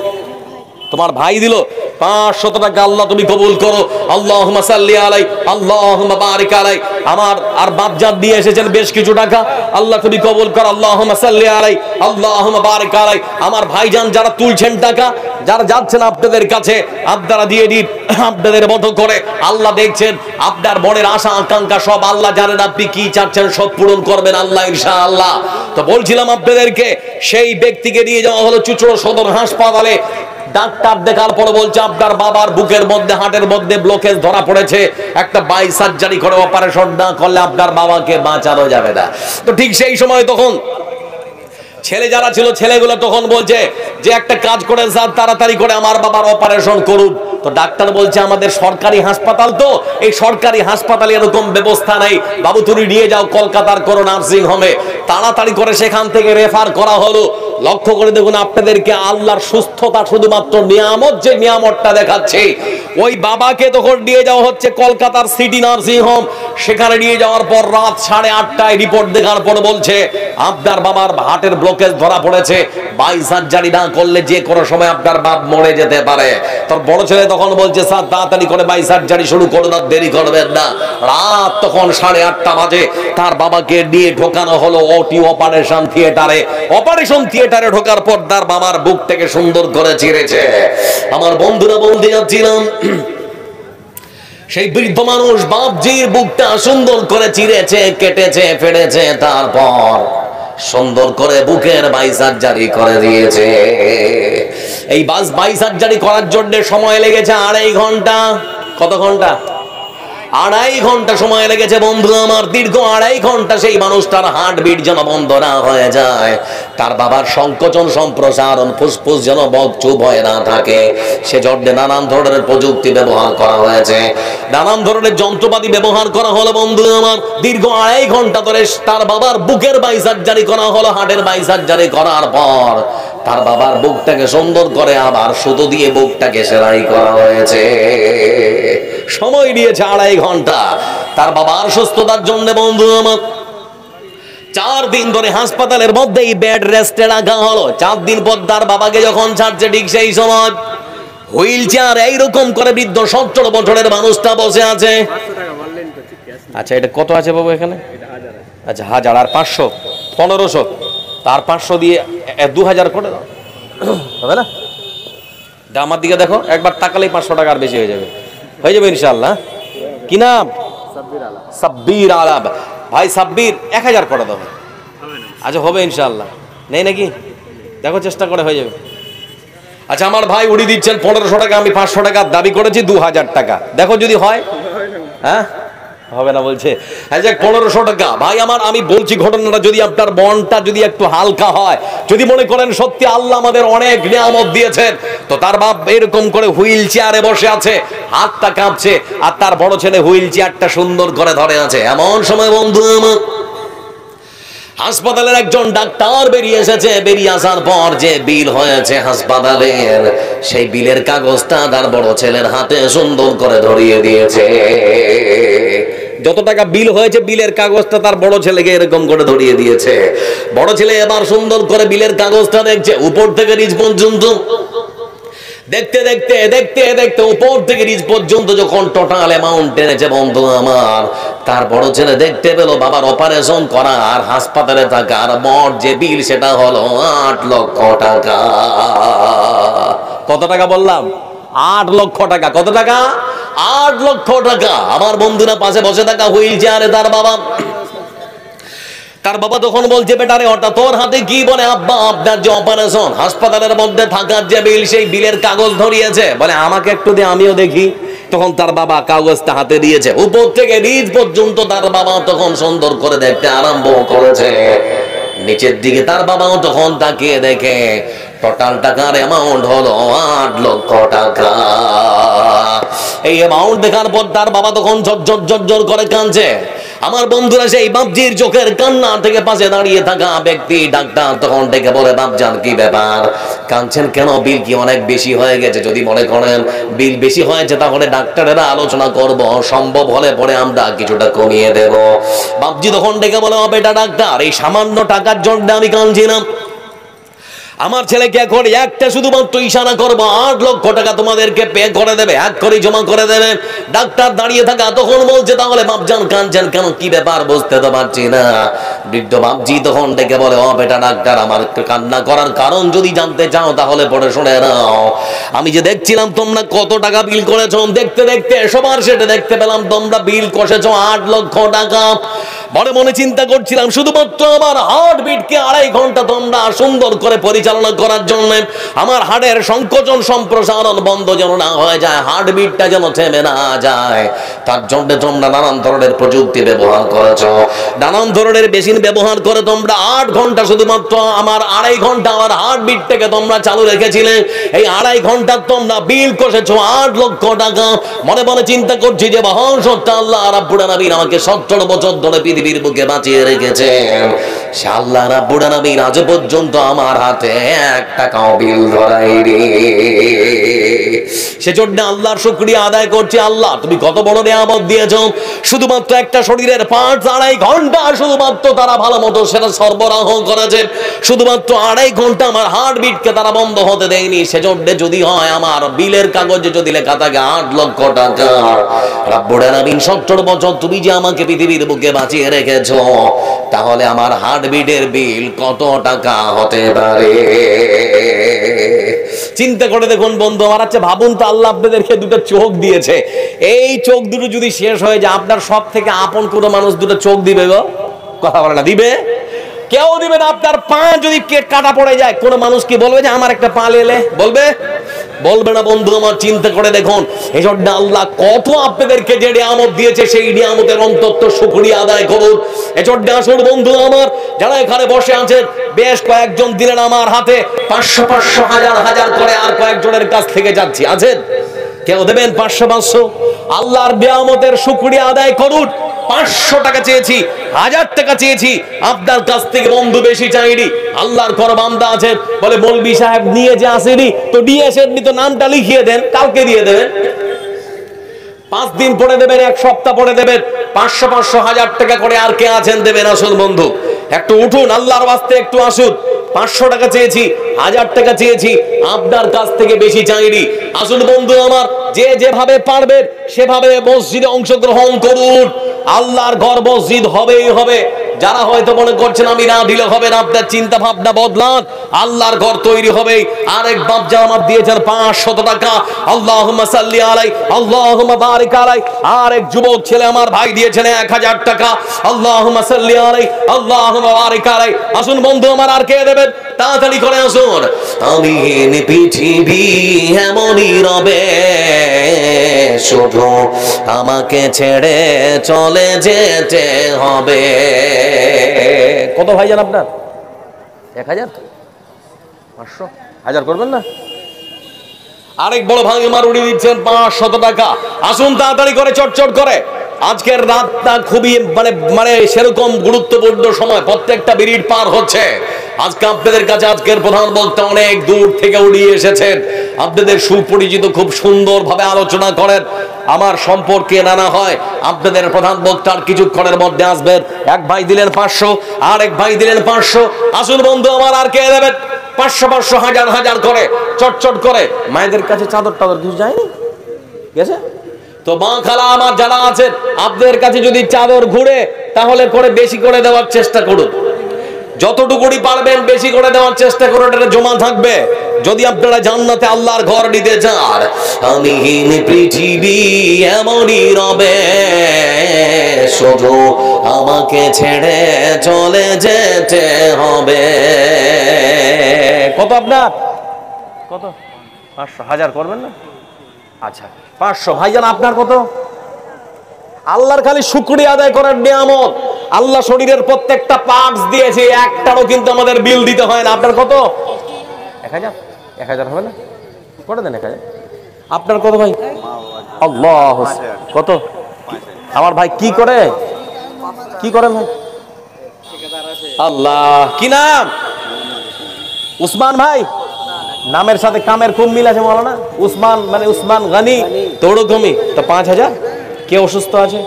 তোমার ভাই দিল। 500 টাকা আল্লাহ তুমি কবুল করো, আল্লাহুম্মা সাল্লি আলাই, আল্লাহুম্মা বারিক আলাই। আমার আর বাপজাত দিয়ে এসেছেন বেশ কিছু টাকা, আল্লাহ তুমি কবুল করো, আল্লাহুম্মা সাল্লি আলাই, আল্লাহুম্মা বারিক আলাই। আমার ভাইজান যারা তুলছেন টাকা, যারা যাচ্ছেন আপনাদের কাছে, আপনারা দিয়ে দিন আপনাদের মতো করে। আল্লাহ দেখছেন আপনার মনের আশা আকাঙ্ক্ষা সব আল্লাহ জানেন, আপনি কি চাচ্ছেন সব পূরণ করবেন আল্লাহ ইনশাআল্লাহ। তো বলছিলাম আপনাদেরকে, সেই ব্যক্তিকে নিয়ে যাওয়া হলো চুঁচুড়া সদর হাসপাতালে। ডাক্তার দেখার পর বলছে আপনার বাবার বুকের মধ্যে, হার্টের মধ্যে ব্লকেজ ধরা পড়েছে, একটা বাই সার্জারি করে অপারেশন না করলে আপনার বাবাকে বাঁচানো যাবে না। তো ঠিক সেই সময় তখন ছেলে যারা ছিল, ছেলেগুলো তখন বলছে যে একটা কাজ করেন স্যার, তাড়াতাড়ি করে আমার বাবার অপারেশন করুন। তো ডাক্তার বলছে আমাদের সরকারি হাসপাতাল, তো এই সরকারি হাসপাতালে এরকম ব্যবস্থা নেই, বাবু তুমি নিয়ে যাও কলকাতার কোনো নার্সিং হোমে। তাড়াতাড়ি করে সেখান থেকে রেফার করা হলো। লক্ষ্য করে দেখুন আপনাদেরকে, আল্লাহর সুস্থতা শুধুমাত্র নিয়ামত, যে নিয়ামতটা দেখাচ্ছে, ওই বাবাকে তখন নিয়ে যাওয়া হচ্ছে কলকাতার সিটি নার্সিং হোম। সেখানে নিয়ে যাওয়ার পর রাত 8:30টায় রিপোর্ট দেখার পর বলছে আপনার বাবার হার্টের ব্লকেজ ধরা পড়েছে, বাই সার্জারি না করলে যে কোনো সময় আপনার বাপ মরে যেতে পারে। তোর বড় ছেলে তখন বলছে স্যার তাড়াতাড়ি করে বাই সার্জারি শুরু করুন, আর দেরি করবেন না। রাত তখন 8:30 বাজে, তার বাবাকে নিয়ে ঢোকানো হলো ওটি অপারেশন থিয়েটারে। অপারেশন থিয়েটারে ঢোকার পর তার বাবার বুক থেকে সুন্দর করে চিরেছে। আমার বন্ধুরা বলতে যাচ্ছিলাম, সেই বৃদ্ধ মানুষ বাপজির বুকটা সুন্দর করে চিরেছে, কেটেছে, ফেড়েছে, তারপর সুন্দর করে বুকের বাই সার্জারি করে দিয়েছে। এই বাই সার্জারি করার জন্য সময় লেগেছে 2.5 ঘন্টা। কত ঘন্টা? 2.5 ঘন্টা সময় লেগেছে বন্ধু আমার। দীর্ঘ 2.5 ঘন্টা সেই মানুষটার হার্টবিট যেন বন্ধ না হয়ে যায়, তার বাবার সংকোচন সম্প্রসারণ, ফুসফুস যেন চুপ হয়ে না থাকে, সেজন্য নানান ধরনের প্রযুক্তি ব্যবহার করা হয়েছে, নানান ধরনের যন্ত্রপাতি ব্যবহার করা হলো বন্ধু আমার। দীর্ঘ 2.5 ঘন্টা ধরে তার বাবার বুকের বাই সার্জারি করা হলো। হার্টের বাই সার্জারি করার পর তার বাবার বুকটাকে সুন্দর করে আবার সুতো দিয়ে বুকটাকে সেলাই করা হয়েছে। সময় নিয়েছে 2.5 ঘন্টা তার বাবার সুস্থতার জন্য বন্ধু আমার। 4 দিন ধরে হাসপাতালের মধ্যেই বেড রেস্টে রাখা হলো। 4 দিন পর তার বাবাকে যখন ছাড়ছে, ঠিক সেই সময় হুইল চেয়ার এইরকম করে বৃদ্ধ 70 বছরের মানুষটা বসে আছে। আচ্ছা এটা কত আছে বাবু এখানে? আচ্ছা 1000 আর 500 1500, তার 500 দিয়ে 2000 করে দাও, হবে না? আমার দিকে দেখো, একবার তাকালেই 500 টাকা আর বেশি হয়ে যাবে, হয়ে যাবে ইনশাআল্লাহ। কি নাম? সাব্বির আলা। ভাই সাব্বির 1000 করে দাও। আচ্ছা হবে ইনশাআল্লাহ, নেই নাকি? দেখো চেষ্টা করে হয়ে যাবে। আচ্ছা আমার ভাই উড়িয়ে দিচ্ছেন 1500 টাকা, আমি 500 টাকা দাবি করেছি, 2000 টাকা, দেখো যদি হয়। হ্যাঁ হবে না বলছে। আচ্ছা 1500 টাকা ভাই আমার, আমি বলছি ঘটনাটা, যদি আপনার মনটা যদি একটু হালকা হয়, যদি মনে করেন সত্যি আল্লাহ আমাদের অনেক নিয়ামত দিয়েছেন, তো তার বাপ এরকম করে হুইল চেয়ারে বসে আছে, হাতটা কাঁপছে, আর তার বড় ছেলে হুইল চেয়ারটা সুন্দর করে ধরে আছে। এমন সময় বন্ধু আমার হাসপাতালের একজন ডাক্তার বেরিয়ে এসেছে। বেরিয়ে আসার পর যে বিল হয়েছে হাসপাতালের, সেই বিলের কাগজটা তার বড় ছেলের হাতে সুন্দর করে ধরিয়ে দিয়েছে। যত টাকা বিল হয়েছে, বিলের কাগজটা তার বড় ছেলেকে এরকম করে ধরিয়ে দিয়েছে। বড় ছেলে এবার সুন্দর করে বিলের কাগজটা দেখছে, উপর থেকে নিচ পর্যন্ত। দেখতে দেখতে দেখতে দেখতে উপর থেকে নিচ পর্যন্ত যখন টোটাল অ্যামাউন্ট এনেছে বন্ধু আমার, তার বড় ছেলে দেখতে পেল বাবার অপারেশন করা আর হাসপাতালে থাকার মোট যে বিল, সেটা হলো 8 লক্ষ টাকা। কত টাকা বললাম? 8 লক্ষ টাকা। কত টাকা? 8 লক্ষ টাকা। আমার বন্ধুরা পাশে বসে থাকা হুইল চেয়ারে তার বাবা তখন বলছে, বেটারে ওটা তোর হাতে কি? বলে আব্বা আপনার যে অপারেশন, হাসপাতালের মধ্যে থাকার যে বিল, সেই বিলের কাগজ ধরিয়েছে। বলে আমাকে একটু দে, আমিও দেখি। তখন তার বাবা কাগজটা হাতে দিয়েছে, উপর থেকে নিচ পর্যন্ত তার বাবা তখন সুন্দর করে দেখতে আরম্ভ করেছে। নিচের দিকে তার বাবাও তখন তাকিয়ে দেখে টোটাল টাকার অ্যামাউন্ট হলো 8 লক্ষ টাকা। এই অ্যামাউন্ট দেখার পর তার বাবা তখন ঝরঝর করে কাঁদছে। আমার বন্ধুরা সেই বাপজির চোখের কান্না থেকে পাশে দাঁড়িয়ে থাকা ব্যক্তি ডাক্তার তখন ডেকে বলে, বাপজান কি ব্যাপার, কাঁদছেন কেন? বিল কি অনেক বেশি হয়ে গেছে? যদি মনে করেন বিল বেশি হয়েছে, তাহলে ডাক্তারেরা আলোচনা করব, সম্ভব হলে পরে আমরা কিছুটা কমিয়ে দেব। বাপজি তখন ডেকে বলে, বেটা ডাক্তার, এই সামান্য টাকার জন্য আমি কাঁদছি না, আমার ছেলেকে এখন একটা শুধুমাত্র ইশারা করবো 8 লক্ষ টাকা তোমাদেরকে পে করে দেবে, এক করে জমা করে দেবে। ডাক্তার দাঁড়িয়ে থাকা তখন বলছে তাহলে বাপজান কাঁদছেন কেন, কি ব্যাপার বুঝতে তো পারছি না। বৃদ্ধ বাপজি তখন ডেকে বলে, ও বেটা ডাক্তার, আমার কান্না করার কারণ যদি জানতে চাও তাহলে পড়ে শুনে নাও। আমি যে দেখছিলাম তোমরা কত টাকা বিল করেছো, দেখতে দেখতে সবার সেটা দেখতে পেলাম তোমরা বিল কষেছো 8 লক্ষ টাকা। মনে মনে চিন্তা করছিলাম শুধুমাত্র আমার হার্টবিটকে 2.5 ঘন্টা তোমরা সুন্দর করে পরিচালনা করার জন্য, আমার হাড়ের সংকোচন সম্প্রসারণ বন্ধ যেন না হয়ে যায়, হার্টবিটটা যেন থেমে না যায়, তার জন্য তোমরা নানান ধরনের প্রযুক্তি ব্যবহার করেছো। নানান ধরনের মেশিন ব্যবহার করে তোমরা 8 ঘন্টা শুধুমাত্র আমার 2.5 ঘন্টা আমার হার্টবিটটাকে তোমরা চালু রেখেছিলে। এই 2.5 ঘন্টা তোমরা বিল কষেছো 8 লক্ষ টাকা। মনে মনে চিন্তা করছি যে মহান সত্য আল্লাহ রাব্বুল আলামিন আমাকে 17 বছর ধরে পৃথিবীর বুকে বাঁচিয়ে রেখেছেন। সে আল্লাহ রাব্বুল আলামিন আজ পর্যন্ত আমার হাতে 1 টাকাও বিল ধরায়নি। সেজন্য আল্লাহর শুকরিয়া আদায় করছি। আল্লাহ তুমি কত বড় নিয়ামত দিয়েছো, শুধুমাত্র একটা শরীরের পার্টস 2.5 ঘন্টা শুধুমাত্র তারা ভালো মতো সেটা সরবরাহ করেছে, শুধুমাত্র 2.5 ঘন্টা আমার হার্টবিটকে তারা বন্ধ হতে দেয়নি। সেজন্য যদি হয় আমার বিলের কাগজে যদি লেখা থাকে 8 লক্ষ টাকা, রাব্বুল আলামিন 17 বছর তুমি যে আমাকে পৃথিবীর বুকে বাঁচিয়ে রেখেছো, তাহলে আমার হার্টবিটের বিল কত টাকা হতে পারে? চিন্তা করে দেখুন বন্ধু আমার। আচ্ছা ভাবুন তো, আল্লাহ আপনাদেরকে দুটো চোখ দিয়েছে, এই চোখ দুটো যদি শেষ হয়ে যায়, আপনার সব থেকে আপন কোনো মানুষ দুটো চোখ দিবে গো? কথা বলে না, দিবে? কেউ দিবে না। আপনার পা যদি কাটা পড়ে যায়, কোনো মানুষ কি বলবে যে আমার একটা পা লেলে? বলবে? বলবে না বন্ধু আমার। চিন্তা করে দেখুন এজন্য আল্লাহ কত আপনাদেরকে যে নিয়ামত দিয়েছে, সেই নিয়ামতের অন্তত শুকরিয়া আদায় করুন। এজন্য আসুন বন্ধু আমার, যারা এখানে বসে আছেন, বেশ কয়েকজন দিলেন আমার হাতে 500 500 হাজার হাজার করে, আর কয়েকজনের কাছ থেকে যাচ্ছি। আছেন কেউ দেবেন 500 500? আল্লাহর নিয়ামতের শুকরিয়া আদায় করুন। 500 টাকা চেয়েছি, 1000 টাকা চেয়েছি, আপনার কাছ থেকে বন্ধু বেশি চাইনি। আল্লাহর ঘর বান্দা আছে বলে, মৌলভী সাহেব নিয়ে যে আসেনি তো দিয়ে আসেননি, তো নামটা লিখিয়ে দেন, কালকে দিয়ে দেবেন। 5 দিন পরে দেবেন, 1 সপ্তাহ পরে দেবেন। 500 500 1000 টাকা করে আর কে আছেন দেবেন? আসুন বন্ধু, একটু উঠুন, আল্লাহর ওয়াস্তে একটু আসুন। 500 টাকা চেয়েছি, 1000 টাকা চেয়েছি, আপনার কাছ থেকে বেশি চাইনি। আসুন বন্ধু আমার, যে যেভাবে পারবেন সেভাবে মসজিদে অংশগ্রহণ করুন। আল্লাহর ঘর মসজিদ হবেই হবে। যারা হয়তো মনে করছেন আমি না দিলে হবে না, আপনার চিন্তা ভাবনা বদলান, আল্লাহর ঘর তৈরি হবে। আরেক বাপ যা আমার দিয়েছেন 500 টাকা, আল্লাহুম্মা সাল্লি আলাই, আল্লাহুম্মা বারিক আলাই। আরেক যুবক ছেলে আমার ভাই দিয়েছেন 1000 টাকা, আল্লাহুম্মা সাল্লি আলাই, আল্লাহুম্মা বারিক আলাই। আসুন বন্ধু আমার, আর কে দেবেন? তাড়াতাড়ি করে আসুন। আমি পৃথিবী এমনই রবে, শুধু আমাকে ছেড়ে চলে যেতে হবে। কত ভাইজান আপনার? 1000 500 1000 করবেন না? আরেক বড় ভাই আমার উড়িয়ে দিচ্ছেন 500 টাকা। আসুন তাড়াতাড়ি করে, চটচট করে। আজকের রাতটা খুবই মানে সেরকম গুরুত্বপূর্ণ সময়, প্রত্যেকটা মিনিট পার হচ্ছে। আজকে আপনাদের কাছে আজকের প্রধান বক্তা অনেক দূর থেকে উড়িয়ে এসেছেন, আপনাদের সুপরিচিত, খুব সুন্দর ভাবে আলোচনা করেন, আমার সম্পর্কে নানা হয়। আপনাদের প্রধান বক্তার কিছুক্ষণের মধ্যে আসবেন। এক ভাই দিলেন 500, আর এক ভাই দিলেন 500। আসুন বন্ধু আমার, আর কে দেবেন? 500 500 1000 1000 করে, চটচট করে। মায়েদের কাছে চাদর টাদর কিছু যায়নি, গেছে তো? মা খালা আমার যারা আছেন, আপনাদের কাছে যদি চাদর ঘুরে, তাহলে করে বেশি করে দেওয়ার চেষ্টা করুন। যতটুকুনি পারবেন বেশি করে দেওয়ার চেষ্টা করুন, এটা জমা থাকবে। যদি আপনারা জান্নাতে আল্লাহর ঘর নিতে চান, আমি পৃথিবী এমনই রবে, শুধু আমাকে ছেড়ে চলে যেতে হবে। কত আপনার? কত? 500 1000 করবেন না? আচ্ছা 500। ভাইজান আপনার কত? আল্লাহর খালি শুকরিয়া আদায় করার নিয়ামত। আল্লাহ শরীরের প্রত্যেকটা পার্টস দিয়েছে, একটারও কিন্তু আমাদের বিল দিতে হয় না। আপনার কত? 1000 1000 হবে না? করে দেন 1000। আপনার কত ভাই? আল্লাহ, কত? আমার ভাই কি করে? কি করেন ভাই? আল্লাহ, কি নাম? উসমান ভাই। নামের সাথে কামের খুব মিল আছে বলো না? উসমান মানে উসমান গানি, তোড়ো তুমি তো 5000। কে অসুস্থ আছে?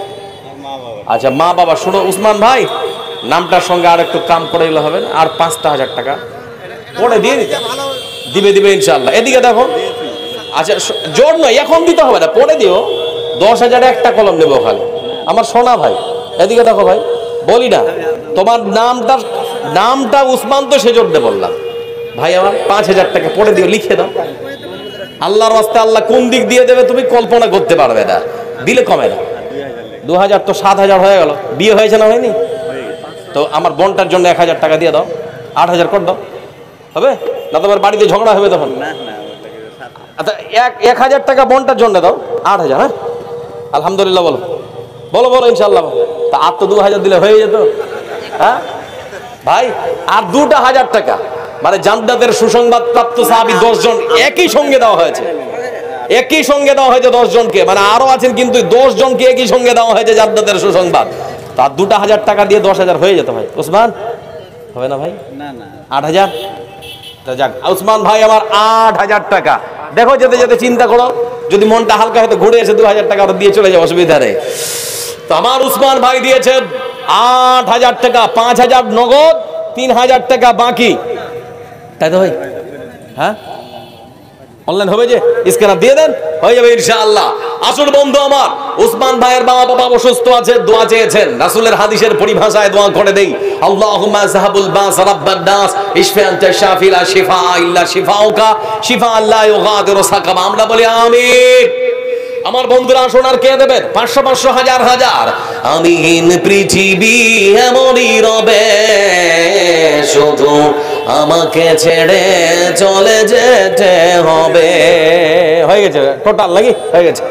আচ্ছা মা বাবা। শুনো উসমান ভাই, নামটার সঙ্গে আর একটু কাম করে দিলে হবে না? আর 5000 টাকা পড়ে দিয়ে দিবে দিবে ইনশাআল্লাহ। এদিকে দেখো, আচ্ছা জোর নয়, এখন দিতে হবে না, পড়ে দিও। 10,000 একটা কলম নেবো খালি, আমার সোনা ভাই। এদিকে দেখো ভাই, বলি না তোমার নামটা উসমান, তো সেজন্য বললাম ভাই আমার 5,000 টাকা পড়ে দিও, লিখে দাও। আল্লাহর রাস্তায় আল্লাহ কোন দিক দিয়ে দেবে তুমি কল্পনা করতে পারবে না, দিলে কমে না। 2,000 তো 7,000 হয়ে গেল। বিয়ে হয়েছে না হয়নি? তো আমার বোনটার জন্য 1,000 টাকা দিয়ে দাও, 8,000 কর দাও, হবে না? তোমার বাড়িতে ঝগড়া হবে তখন। আচ্ছা 1,000 টাকা বোনটার জন্য দাও, 8,000। হ্যাঁ আলহামদুলিল্লাহ বলো, বলো বলো ইনশাল্লাহ। তা আর তো 2,000 দিলে হয়ে যেত। হ্যাঁ ভাই, আর 2,000 টাকা, মানে জান্নাতের সুসংবাদ প্রাপ্ত সাহাবী 10 জন একই সঙ্গে দেওয়া হয়েছে, একই সঙ্গে দেওয়া হয়েছে 10 জনকে, মানে আরো আছেন কিন্তু 10 জনকে একই সঙ্গে দেওয়া হয়েছে জান্নাতের সুসংবাদ। তার 2,000 টাকা দিয়ে 10,000 হয়ে যেত ভাই। উসমান হবে না ভাই? না না 8,000। যাক উসমান ভাই আমার 8,000 টাকা। দেখো যেতে যেতে চিন্তা করো, যদি মনটা হালকা হয়তো ঘুরে এসে 2,000 টাকা দিয়ে চলে যাবে, অসুবিধা নেই। তো আমার উসমান ভাই দিয়েছেন 8,000 টাকা, 5,000 নগদ, 3,000 টাকা বাকি, তাই তো ভাই? হ্যাঁ অনলাইন হবে যে, স্ক্যানার দিয়ে দেন, হয়ে যাবে ইনশাআল্লাহ। আসল বন্ধু আমার, উসমান ভাইয়ের বাবা অসুস্থ আছে, দোয়া চেয়েছেন। রাসূলের হাদিসের পরিভাষায় দোয়া করে দেই, আল্লাহুম্মা যাহাবুল বাস রাব্বান নাস ইশফি আনতা শাফি লা শিফা ইল্লা শিফাউকা শিফা লা ইউগাদিরু সাকামা। আমরা বলি আমিন। আমার বন্ধুরা আসুন, আর কে দেবেন? 500 500 হাজার হাজার। আমিহীন পৃথিবী এমনই রবে, শুধু আমাকে ছেড়ে চলে যেতে হবে। হয়ে গেছে টোটাল নাকি? হয়ে গেছে।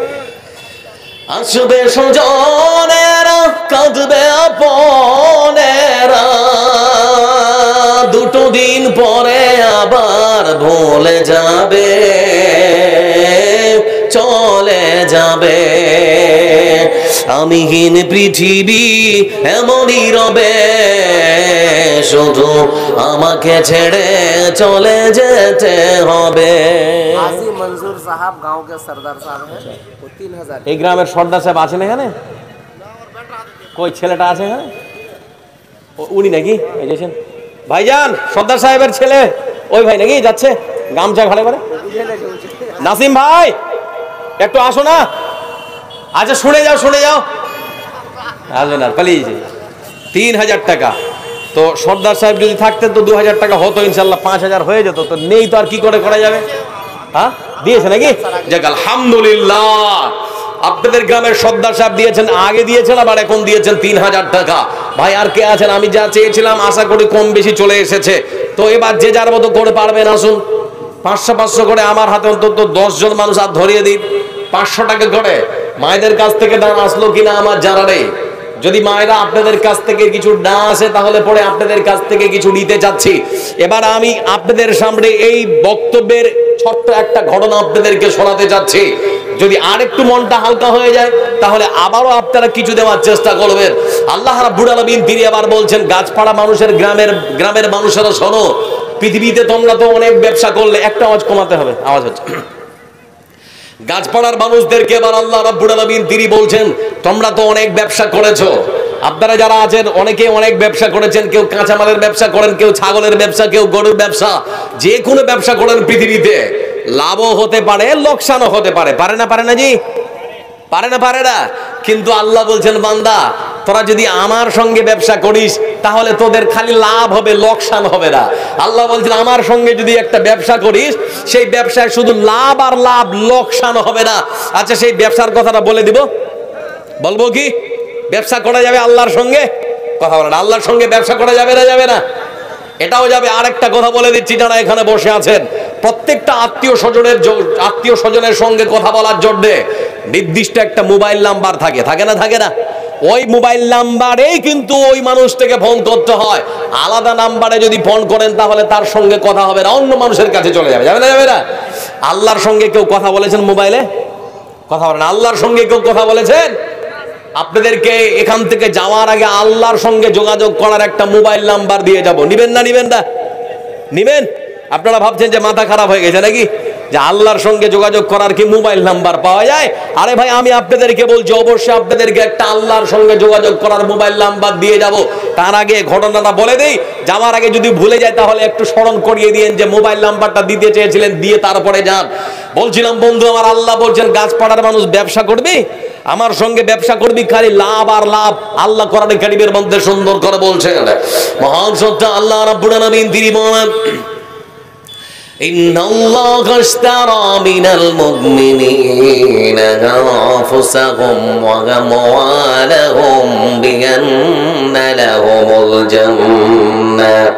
আসবে সুজনেরা, কাঁদবে আপনেরা, দুটো দিন পরে আবার ভুলে যাবে, চলে যাবে। আমিহীন পৃথিবী এমনই রবে, শুধু আমাকে ছেড়ে চলে যেতে হবে। हाजी मंजूर साहब गांव के सरदार साहब हैं, वो 3,000। এই গ্রামের সর্দার সাহেব আছেন এখানে? কই ছেলেটা আছে এখানে? উনি নাকি? এই যে ভাইজান, সর্দার সাহেবের ছেলে ওই ভাই নাকি যাচ্ছে গামছা ঘাড়ে করে? নাসিম ভাই একটু আসো না। আচ্ছা শুনে যাও, শুনে যাও। আসবে না, পালিয়েছে। 3,000 টাকা। তো সর্দার সাহেব যদি থাকতেন তো 2,000 টাকা হতো ইনশাল্লাহ, 5,000 হয়ে যেত। তো নেই তো আর কি করে করা যাবে? হ্যাঁ দিয়েছে নাকি? যাক আলহামদুলিল্লাহ। আপনাদের গ্রামের সর্দার সাহেব দিয়েছেন, আগে দিয়েছেন আবার এখন দিয়েছেন 3,000 টাকা। ভাই আর কে আছেন? আমি যা চেয়েছিলাম আশা করি কম বেশি চলে এসেছে। তো এবার যে যার মতো করে পারবেন আসুন, 500 500 করে আমার হাতে অন্তত 10 জন মানুষ হাত ধরিয়ে দিন। 500 টাকা করে। মায়েদের কাছ থেকে দাম আসলো কিনা আমার জানা নেই। যদি মায়েরা আপনাদের কাছ থেকে কিছু না আসে তাহলে পরে আপনাদের কাছ থেকে কিছু নিতে চাচ্ছি। এবার আমি আপনাদের সামনে এই বক্তব্যের ছোট্ট একটা ঘটনা আপনাদেরকে শোনাতে চাচ্ছি। যদি আরেকটু মনটা হালকা হয়ে যায় তাহলে আবারও আপনারা কিছু দেওয়ার চেষ্টা করবেন। আল্লাহ রাব্বুল আলামিন তিনি আবার বলছেন, গাছপাড়া মানুষের গ্রামের মানুষেরা শোনো, পৃথিবীতে তোমরা তো অনেক ব্যবসা করলে, একটা আওয়াজ কমাতে হবে, আওয়াজ হচ্ছে। গাছপাড়ার মানুষদেরকে এবার আল্লাহ রাব্বুল আলামিন তিনি বলছেন, তোমরা তো অনেক ব্যবসা করেছো। আপনারা যারা আছেন অনেকে অনেক ব্যবসা করেছেন। কেউ কাঁচামালের ব্যবসা করেন, কেউ ছাগলের ব্যবসা, কেউ গরুর ব্যবসা। যে কোনো ব্যবসা করেন পৃথিবীতে, লাভও হতে পারে, লোকসানও হতে পারে। পারে না? পারে না জি? পারে না? পারে না। কিন্তু আল্লাহ বলছেন, বান্দা তোরা যদি আমার সঙ্গে ব্যবসা করিস তাহলে তোদের খালি লাভ হবে, লোকসান হবে না। আল্লাহ বলছেন, আমার সঙ্গে যদি একটা ব্যবসা করিস, সেই ব্যবসায় শুধু লাভ আর লাভ, লোকসান হবে না। আচ্ছা সেই ব্যবসার কথাটা বলে দিব, বলবো কি? ব্যবসা করা যাবে আল্লাহর সঙ্গে? কথা বলেন, আল্লাহর সঙ্গে ব্যবসা করা যাবে না? যাবে না? এটাও যাবে। আরেকটা কথা বলে দিচ্ছি, যারা এখানে বসে আছেন, প্রত্যেকটা আত্মীয় স্বজনের সঙ্গে কথা বলার জন্য নির্দিষ্ট একটা মোবাইল নাম্বার থাকে, থাকে না? থাকে না? ওই মোবাইল নাম্বারেই কিন্তু ওই মানুষটাকে ফোন করতে হয়। আলাদা নাম্বারে যদি ফোন করেন তাহলে তার সঙ্গে কথা হবে না, অন্য মানুষের কাছে চলে যাবে। যাবে না? যাবে না? আল্লাহর সঙ্গে কেউ কথা বলেছেন মোবাইলে? কথা বলেন, আল্লাহর সঙ্গে কেউ কথা বলেছেন? আপনাদেরকে এখান থেকে যাওয়ার আগে আল্লাহর সঙ্গে যোগাযোগ করার একটা মোবাইল নাম্বার দিয়ে যাব। নিবেন না? নিবেন না? নিবেন? আপনারা ভাবছেন যে মাথা খারাপ হয়ে গেছে নাকি? যে আল্লাহর সঙ্গে যোগাযোগ করার কি মোবাইল নাম্বার পাওয়া যায়? আরে ভাই, আমি আপনাদেরকে বলছি, অবশ্যই আপনাদেরকে একটা আল্লাহর সঙ্গে যোগাযোগ করার মোবাইল নাম্বার দিয়ে যাব। তার আগে ঘটনাটা বলে দেই, যাওয়ার আগে যদি ভুলে যায় তাহলে একটু স্মরণ করিয়ে দিয়েন যে মোবাইল নাম্বারটা দিতে চেয়েছিলেন, দিয়ে তারপরে যান। বলছিলাম বন্ধু আমার, আল্লাহ বলছেন গাছপাড়ার মানুষ ব্যবসা করবে, আমার সঙ্গে ব্যবসা করবি, খালি লাভ আর লাভ। আল্লাহ কোরআনে কারীমের মধ্যে সুন্দর করে বলছেন, মহান সত্তা আল্লাহ রাব্বুল আলামিন তিনি বলেন, ইন্নাল্লাহা আশতারা মিনাল মুমিনিনা আনফুসাহুম ওয়া আমওয়ালাহুম বিআন্না লাহুমুল জান্নাহ।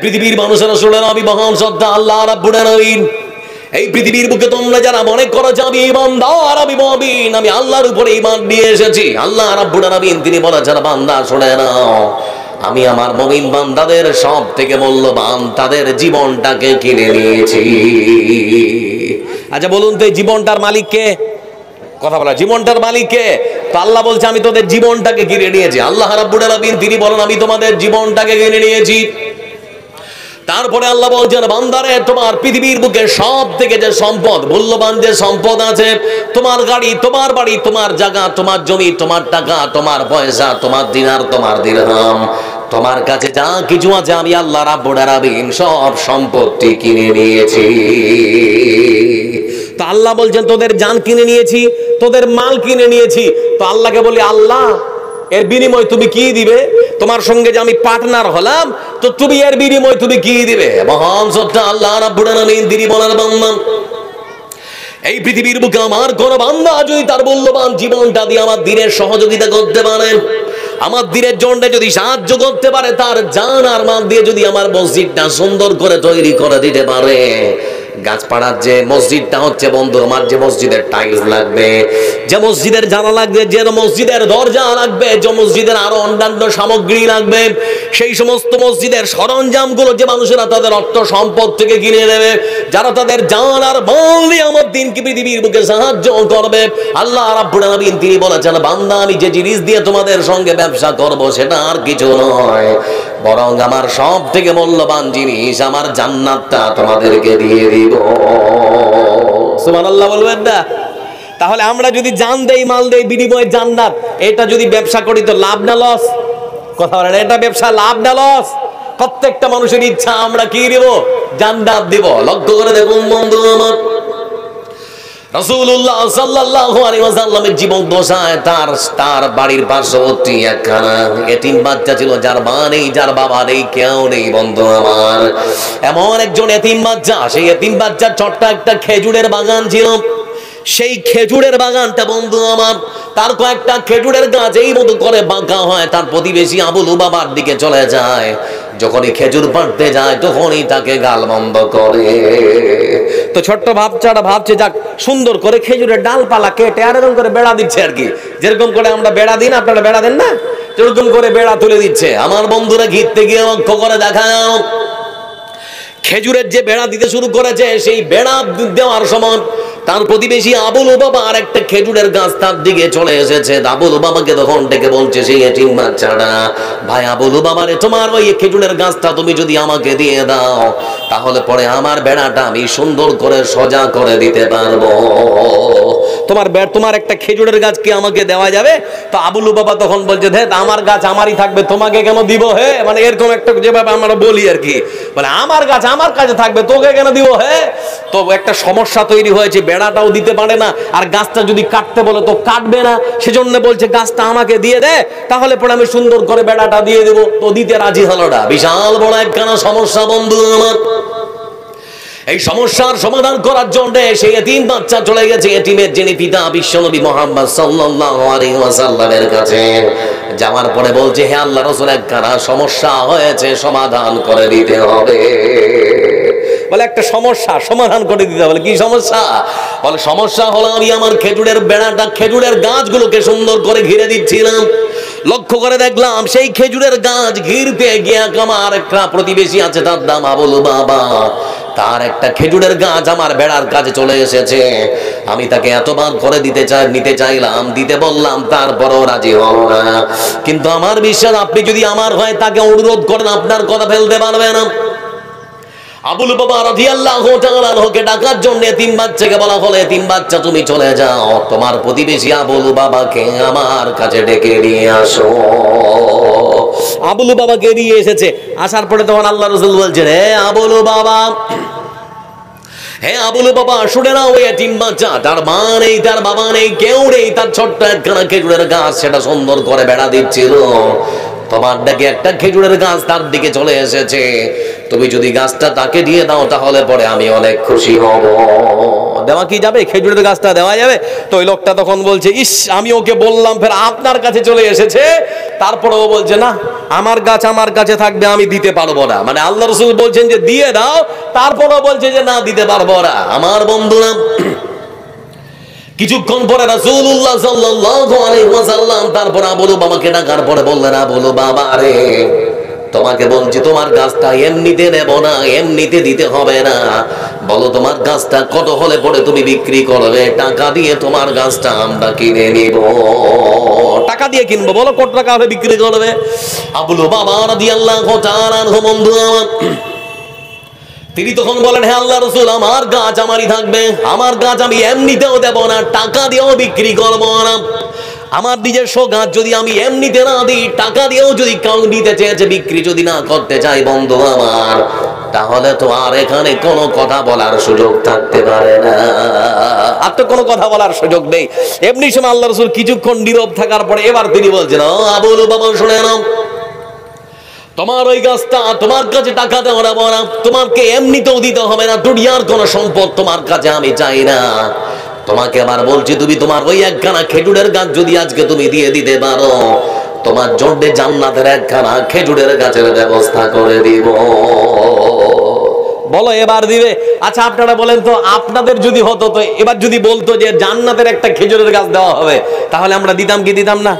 পৃথিবীর মানুষেরা শুনেন, আমি মহান সত্তা আল্লাহ রাব্বুল আলামিন, এই পৃথিবীর বুকে তোমরা যারা মনে করো যে আমি ইমানদার, আমি মুমিন, আমি আল্লাহর উপরে ঈমান নিয়ে এসেছি, আল্লাহ রাব্বুল আলামিন তিনি বলেছেন, বান্দা শুনে নাও, আমি আমার মুমিন বান্দাদের সব থেকে মূল্যবান তাদের জীবনটাকে কিনে নিয়েছি। আচ্ছা বলুন তো, এই জীবনটার মালিক কে? কথা বলা, জীবনটার মালিক কে? তো আল্লাহ বলছে আমি তোদের জীবনটাকে কিনে নিয়েছি। আল্লাহ রাব্বুল আলামিন তিনি বলেন, আমি তোমাদের জীবনটাকে কিনে নিয়েছি। তারপরে আল্লাহ বলছেন, বান্দারে, তোমার পৃথিবীর বুকে সব থেকে যে সম্পদ, মূল্যবান যে সম্পদ আছে, তোমার গাড়ি, তোমার বাড়ি, তোমার জায়গা, তোমার জমি, তোমার টাকা, তোমার পয়সা, তোমার দিনার, তোমার দিরহাম, তোমার কাছে যা কিছু আছে, আমি আল্লাহ রাব্বুল আলামিন সব সম্পত্তি কিনে নিয়েছি। তো আল্লাহ বলছেন তোদের জান কিনে নিয়েছি, তোদের মাল কিনে নিয়েছি। তো আল্লাহকে বলি, আল্লাহ এর বিনিময় তুমি কি দিবে? তোমার সঙ্গে যে আমি পার্টনার হলাম, তো তুমি এর বিনিময় তুমি কি দিবে? মহান সত্তা আল্লাহ রাব্বুল আলামিন তিনি বলেন, বান্দা, এই পৃথিবীর বুকে আমার কোন বান্দা যদি তার মূল্যবান জীবনটা দিয়ে আমার দ্বীনের সহযোগিতা করতে পারে, আমার দ্বীনের জন্য যদি সাহায্য করতে পারে, তার জান আর মাল দিয়ে যদি আমার মসজিদটা সুন্দর করে তৈরি করে দিতে পারে, গাছপাড়ার যে মসজিদটা হচ্ছে বন্ধু, আমার যে মসজিদের টাইলস লাগবে, যে মসজিদের জানা লাগবে, যে মসজিদের দরজা লাগবে, যে মসজিদের আরো অন্যান্য সামগ্রী লাগবে, সেই সমস্ত মসজিদের সরঞ্জামগুলো যে মানুষেরা তাদের অর্থ সম্পদ থেকে কিনে নেবে, যারা তাদের জান আর মাল দিয়ে আমার দিনকে পৃথিবীর বুকে সাহায্য করবে, আল্লাহ রাব্বুল আলামিন তিনি বলেছেন, বান্দা আমি যে জিনিস দিয়ে তোমাদের সঙ্গে ব্যবসা করব সেটা আর কিছু নয়, বরং আমার সব থেকে মূল্যবান জিনিস, আমার জান্নাতটা তোমাদেরকে দিয়ে দিব। সুবহানাল্লাহ বলবেন না? তাহলে আমরা যদি জান দেই, মাল দেই, বিনিময়ে জান্নাত, এটা যদি ব্যবসা করি তো লাভ না লস? কথা বলেন, এটা ব্যবসা লাভ না লস? প্রত্যেকটা মানুষের ইচ্ছা আমরা কি দিব? জান্নাত দিব। লক্ষ্য করে দেখুন বন্ধু আমার, রাসূলুল্লাহ সাল্লাল্লাহু আলাইহি ওয়াসাল্লামের জীবন দশায় তার বাড়ির পার্শ্ববর্তী একখানা এতিম বাচ্চা ছিল, যার মা নেই, যার বাবা নেই, কেউ নেই বন্ধু আমার। এমন একজন এতিম বাচ্চা, সেই এতিম বাচ্চার ছোট্ট একটা খেজুরের বাগান ছিল। সেই খেজুরের বাগানটা বন্ধু আমার, তার কয়েকটা খেজুরের গাছ এই মতো করে বাঁকা হয়, তার প্রতিবেশী আবুল বাবার দিকে চলে যায়। যখনই খেজুর পাড়তে যায় তখনই তাকে গালমন্দ করে। তো ছোট্ট বাচ্চাটা ভাবছে, যাক সুন্দর করে খেজুরের ডালপালা কেটে আর এরকম করে বেড়া দিচ্ছে আর কি, যেরকম করে আমরা বেড়া দিন, আপনারা বেড়া দেন না, সেরকম করে বেড়া তুলে দিচ্ছে। আমার বন্ধুরা ঘিরতে গিয়ে লক্ষ্য করে দেখাও, খেজুরের যে বেড়া দিতে শুরু করেছে, সেই বেড়া দেওয়ার সময় তার প্রতিবেশী আবুল বাবা আর একটা খেজুরের গাছ তার দিকে চলে এসেছে। আবুল বাবাকে তখন ডেকে বলছে সেই এতিম বাচ্চাটা, ভাই আবুল বাবারে, তোমার ওই খেজুরের গাছটা তুমি যদি আমাকে দিয়ে দাও, তাহলে পরে আমার বেড়াটা আমি সুন্দর করে সোজা করে দিতে পারবো। তোমার একটা খেজুরের গাছ কি আমাকে দেওয়া যাবে? তো আবুল বাবা তখন বলছে, দেখ আমার গাছ আমারই থাকবে, তোমাকে কেন দিব? হে, মানে এরকম একটা যেভাবে আমরা বলি আর কি, বলে আমার গাছ আমার কাছে থাকবে, তোকে কেন দিব? হে, তো একটা সমস্যা তৈরি হয়েছে, বেড়াটাও দিতে পারে না, আর গাছটা যদি কাটতে বলে তো কাটবে না, সেজন্য বলছে গাছটা আমাকে দিয়ে দে, তাহলে পরে আমি সুন্দর করে বেড়াটা দিয়ে দেবো। তো দিতে রাজি হলো না। বিশাল বড় একখানা সমস্যা বন্ধু আমার। এই সমস্যার সমাধান করার জন্য সেই এতিম বাচ্চা চলে গেছে এতিমের যিনি পিতা বিশ্বনবী মুহাম্মদ সাল্লাল্লাহু আলাইহি ওয়াসাল্লামের কাছে। যাওয়ার পরে বলছে, হে আল্লাহর রাসূল, একখানা সমস্যা হয়েছে, সমাধান করে দিতে হবে। বলে একটা সমস্যা সমাধান করে দিতে হবে। কি সমস্যা? বলে সমস্যা হলো আমি আমার খেজুরের বেড়াটা, খেজুরের গাছগুলোকে সুন্দর করে ঘিরে দিচ্ছিলাম, লক্ষ্য করে দেখলাম সেই খেজুরের গাছ ঘিরতে গিয়ে আমার একটা প্রতিবেশী আছে, তার নাম আবুল বাবা, তার একটা খেজুরের গাছ আমার বেড়ার কাছে চলে এসেছে। আমি তাকে এতবার করে নিতে চাইলাম, দিতে বললাম, তারপরও রাজি হলো না। কিন্তু আমার বিশ্বাস, আপনি যদি আমার হয় তাকে অনুরোধ করেন, আপনার কথা ফেলতে পারবে না। আবুল বাবা রাদিয়াল্লাহু তাআলা আনহুকে ডাকার জন্য তিন বাচ্চাকে বলা হলে, তিন বাচ্চা তুমি চলে যাও, তোমার প্রতিবেশী আবুল বাবাকে আমার কাছে ডেকে নিয়ে আসো। আবুল বাবাকে নিয়ে এসেছে। আসার পরে তখন আল্লাহ রাসূল বলছেন, হে আবুল বাবা, হে আবুল বাবা, শুনে নাও, ওই তিন বাচ্চা, তার মা নেই, তার বাবা নেই, কেউ নেই, তার ছোট্ট একখানা খেজুরের গাছ, সেটা সুন্দর করে বেড়া দিচ্ছিল। তোমার দিকে একটা খেজুরের গাছ তার দিকে চলে এসেছে, তুমি যদি গাছটা তাকে দিয়ে দাও তাহলে পরে আমি অনেক খুশি হব। দেওয়া কি যাবে? খেজুরের গাছটা দেওয়া যাবে? তো ওই লোকটা তখন বলছে, ইস, আমি ওকে বললাম, ফের আপনার কাছে চলে এসেছে। তারপরে ও বলছে, না, আমার গাছ আমার কাছে থাকবে, আমি দিতে পারবো না। মানে আল্লাহ রাসূল বলছেন যে দিয়ে দাও, তারপরেও বলছে যে না, দিতে পারবো না। আমার বন্ধুরা, কিছুক্ষণ পরে রাসূলুল্লাহ সাল্লাল্লাহু আলাইহি ওয়াসাল্লাম তারপর আবুল বাবাকে ডাকার পরে বললেন, আবুল বাবা রে, তোমাকে বলছি তোমার গাছটা এমনিতে নেব না, এমনিতে দিতে হবে না। বলো তোমার গাছটা কত হলে পরে তুমি বিক্রি করবে? টাকা দিয়ে তোমার গাছটা আমরা কিনে নিব। টাকা দিয়ে কিনবো, বলো কত টাকা হলে বিক্রি করবে? আবুল বাবা রাদিয়াল্লাহু তাআলা আনহু, বন্ধু আমার, তিনি তখন বলেন, হে আল্লাহ রাসূল, আমার গাছ আমারই থাকবে, আমার গাছ আমি এমনিতেও দেব না, টাকা দিয়েও বিক্রি করব না। আমার নিজস্ব গাছ যদি আমি এমনিতে না দিই, টাকা দিয়েও যদি কেউ নিতে চেয়েছে, বিক্রি যদি না করতে চাই বন্ধু আমার, তাহলে তো আর এখানে কোনো কথা বলার সুযোগ থাকতে পারে না। আর তো কোনো কথা বলার সুযোগ নেই। এমনি সময় আল্লাহ রাসূল কিছুক্ষণ নীরব থাকার পরে এবার তিনি বলছেন, ও আবুল বাবা, শুনে নাও, তোমার ওই গাছটা তোমার কাছে টাকা দেওয়া না, তোমাকে এমনিতেও দিতে হবে না, দুনিয়ার কোন সম্পদ তোমার কাছে আমি চাই না। তোমাকে আবার বলছি, তুমি তোমার ওই একখানা খেজুরের গাছ যদি আজকে তুমি দিয়ে দিতে পারো, তোমার জন্য জান্নাতের একখানা খেজুরের গাছের ব্যবস্থা করে দিব। বলো এবার দিবে? আচ্ছা আপনারা বলেন তো, আপনাদের যদি হতো, তো এবার যদি বলতো যে জান্নাতের একটা খেজুরের গাছ দেওয়া হবে, তাহলে আমরা দিতাম কি দিতাম না?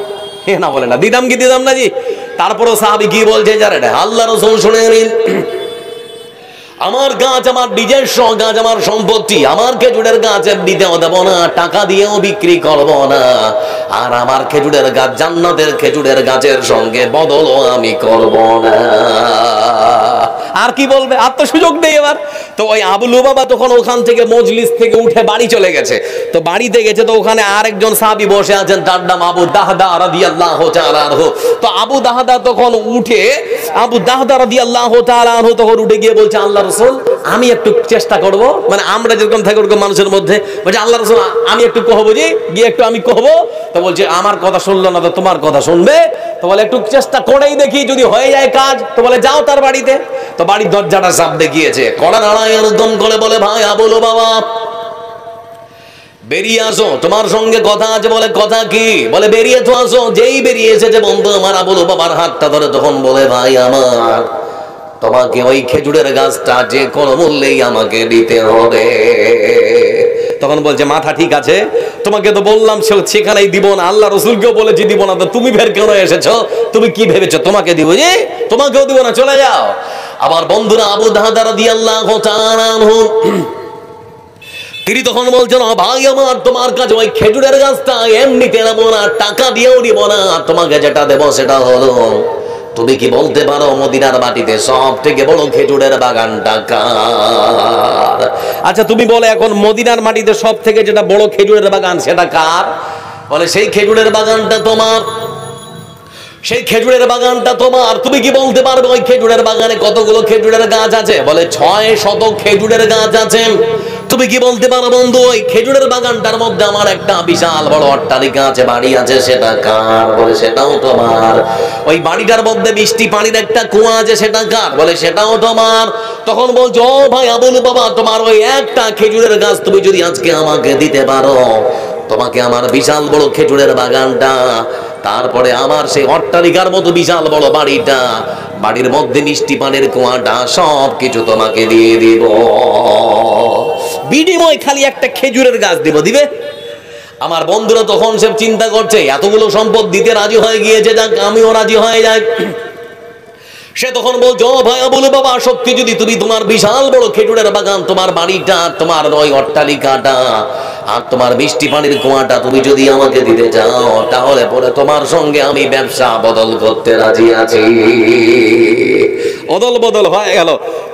না বলে না, দিতাম কি দিতাম না জি? তারপরও সাহাবী কি বলছে জানেন? আল্লাহ রাসূল শুনে নিন, আমার গাছ আমার নিজস্ব গাছ, আমার সম্পত্তি, আমার খেজুরের গাছ দিতেও দেব না, টাকা দিয়েও বিক্রি করব না, আর আমার খেজুরের গাছ জান্নাতের খেজুরের গাছের সঙ্গে বদলও আমি করব না। আর কি বলবে? আর তো সুযোগ নেই এবার। তো ওই আবুল বাবা তখন ওখান থেকে মজলিস থেকে উঠে বাড়ি চলে গেছে। তো বাড়িতে গেছে, তো ওখানে আরেকজন সাহাবী বসে আছেন, তার নাম আবু দাহদা রাদিয়াল্লাহু তাআলা আনহু। তো আবু দাহদা তখন উঠে, আবু দাহদা রাদিয়াল্লাহু তাআলা আনহু তখন উঠে গিয়ে বলছে, আল্লাহ রাসূল, আমি একটু চেষ্টা করব, মানে আমরা যেরকম থাকি ওরকম মানুষের মধ্যে, বলছে আল্লাহ রাসূল, আমি একটু কহবো, যে গিয়ে একটু আমি কহবো। তো বলছে, আমার কথা শুনলো না তো তোমার কথা শুনবে? তো বলে একটু চেষ্টা করেই দেখি, যদি হয়ে যায় কাজ, তো বলে যাও তার বাড়িতে। তো বাড়ির দরজাটা চাপ দেখিয়েছে, কড়া নাড়ায় এরকম করে বলে, ভাই আবুল বাবা, বেরিয়ে আসো, তোমার সঙ্গে কথা আছে। বলে কথা কি? বলে বেরিয়ে তো আসো। যেই বেরিয়ে এসেছে বন্ধু আমার, আবুল বাবার হাতটা ধরে তখন বলে, ভাই আমার, তোমাকে ওই খেজুরের গাছটা যে কোনো মূল্যেই আমাকে দিতে হবে। তখন বলছে, মাথা ঠিক আছে, তোমাকে তো বললাম সেখানেই দিব না, আল্লাহ রাসূলকেও বলেছি দিব না, তো তুমি ফের কেন এসেছো? তুমি কি ভেবেছো তোমাকে দিব? যে তোমাকেও দিব না, চলে যাও। আবার বন্ধুরা, আবু দাহদা রাদিয়াল্লাহু তাআলা আনহু, তিনি তখন বলছেন, ভাই আমার, তোমার কাছে ওই খেজুরের গাছটা এমনিতে নেবো না, টাকা দিয়েও নিব না, তোমাকে যেটা দেবো সেটা হলো, তুমি কি বলতে পারো মদিনার মাটিতে সব থেকে বড় খেজুরের বাগানটা কার? আচ্ছা তুমি বলে, এখন মদিনার মাটিতে সব থেকে যেটা বড় খেজুরের বাগান সেটা কার? বলে সেই খেজুরের বাগানটা তোমার, সেই খেজুরের বাগানটা তোমার। তুমি কি বলতে পারবে ওই খেজুরের বাগানে কতগুলো খেজুরের গাছ আছে? বলে 600 খেজুরের গাছ আছে। তুমি কি বলতে পারো বন্ধু, ওই খেজুরের বাগানটার মধ্যে আমার একটা বিশাল বড় অট্টালিকা আছে, বাড়ি আছে, সেটা কার? বলে সেটাও তোমার। ওই বাড়িটার মধ্যে মিষ্টি পানির একটা কুয়া আছে, সেটা কার? বলে সেটাও তোমার। তখন বলছো, ও ভাই আবুল বাবা, তোমার ওই একটা খেজুরের গাছ তুমি যদি আজকে আমাকে দিতে পারো, তোমাকে আমার বিশাল বড় খেজুরের বাগানটা, তারপরে আমার সেই অট্টালিকার মতো বিশাল বড় বাড়িটা, বাড়ির মধ্যে মিষ্টি পানির কুয়াটা, সব কিছু তোমাকে দিয়ে দিব, বিনিময় খালি একটা খেজুরের গাছ দিব। দিবে? আমার বন্ধুরা তখন সব চিন্তা করছে, এতগুলো সম্পদ দিতে রাজি হয়ে গিয়েছে, যাক আমিও রাজি হয়ে যাই। সে তখন বলছো, ও ভাই আবুল বাবা, সত্যি যদি তুমি তোমার বিশাল বড় খেজুরের বাগান, তোমার বাড়িটা, তোমার ওই অট্টালিকাটা আর তোমার মিষ্টি পানির কুয়াটা তুমি যদি আমাকে দিতে চাও, তাহলে পরে তোমার সঙ্গে আমি ব্যবসা বদল করতে রাজি আছি। অদল বদল হয়ে গেল।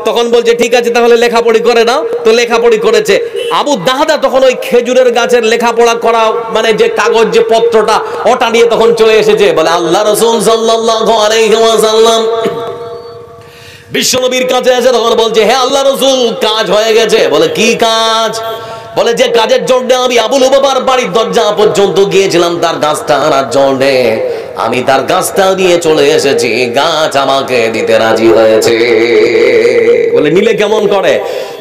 তখন বলছে ঠিক আছে তাহলে লেখাপড়ি করে নাও। তো লেখাপড়ি করেছে। আবু দাহদা তখন ওই খেজুরের গাছের লেখাপড়া করা মানে যে কাগজ যে পত্রটা ওটা নিয়ে তখন চলে এসেছে। বলে আল্লাহ রাসূল সাল্লাল্লাহু আলাইহি ওয়াসাল্লাম বিশ্বনবীর কাছে এসে তখন বলছে হে আল্লাহ রাসূল, কাজ হয়ে গেছে। বলে কি কাজ? বলে যে কাজের জন্য আমি আবু লুবাবার বাড়ির দরজা পর্যন্ত গিয়েছিলাম তার গাছটা আনার জন্য, আমি তার গাছটা নিয়ে চলে এসেছি, গাছ আমাকে দিতে রাজি হয়েছে। বলে নিলে কেমন করে?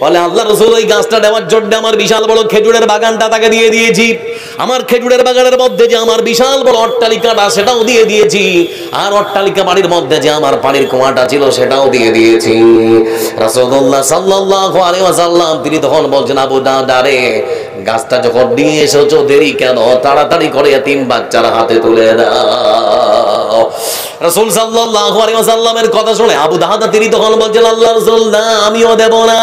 বলে আল্লাহ রাসূল ওই গাছটা দেওয়ার জন্য আমার বিশাল বড় খেজুরের বাগানটা তাকে দিয়ে দিয়েছি, আমার খেজুরের বাগানের মধ্যে যে আমার বিশাল বড় অট্টালিকাটা সেটাও দিয়ে দিয়েছি, আর অট্টালিকা বাড়ির মধ্যে যে আমার পানির কুয়াটা ছিল সেটাও দিয়ে দিয়েছি। রাসূলুল্লাহ সাল্লাল্লাহু আলাইহি ওয়াসাল্লাম তিনি তখন বলছেন আবু দাহদা রে, গাছটা যখন নিয়ে এসেছো দেরি কেন, তাড়াতাড়ি করে এতিম বাচ্চার হাতে তুলে দাও। রাসূল সাল্লাল্লাহু আলাইহি ওয়াসাল্লামের কথা শুনে আবু দাহদা তিনি তখন বলছেন আল্লাহ রাসূল না, আমিও দেব না।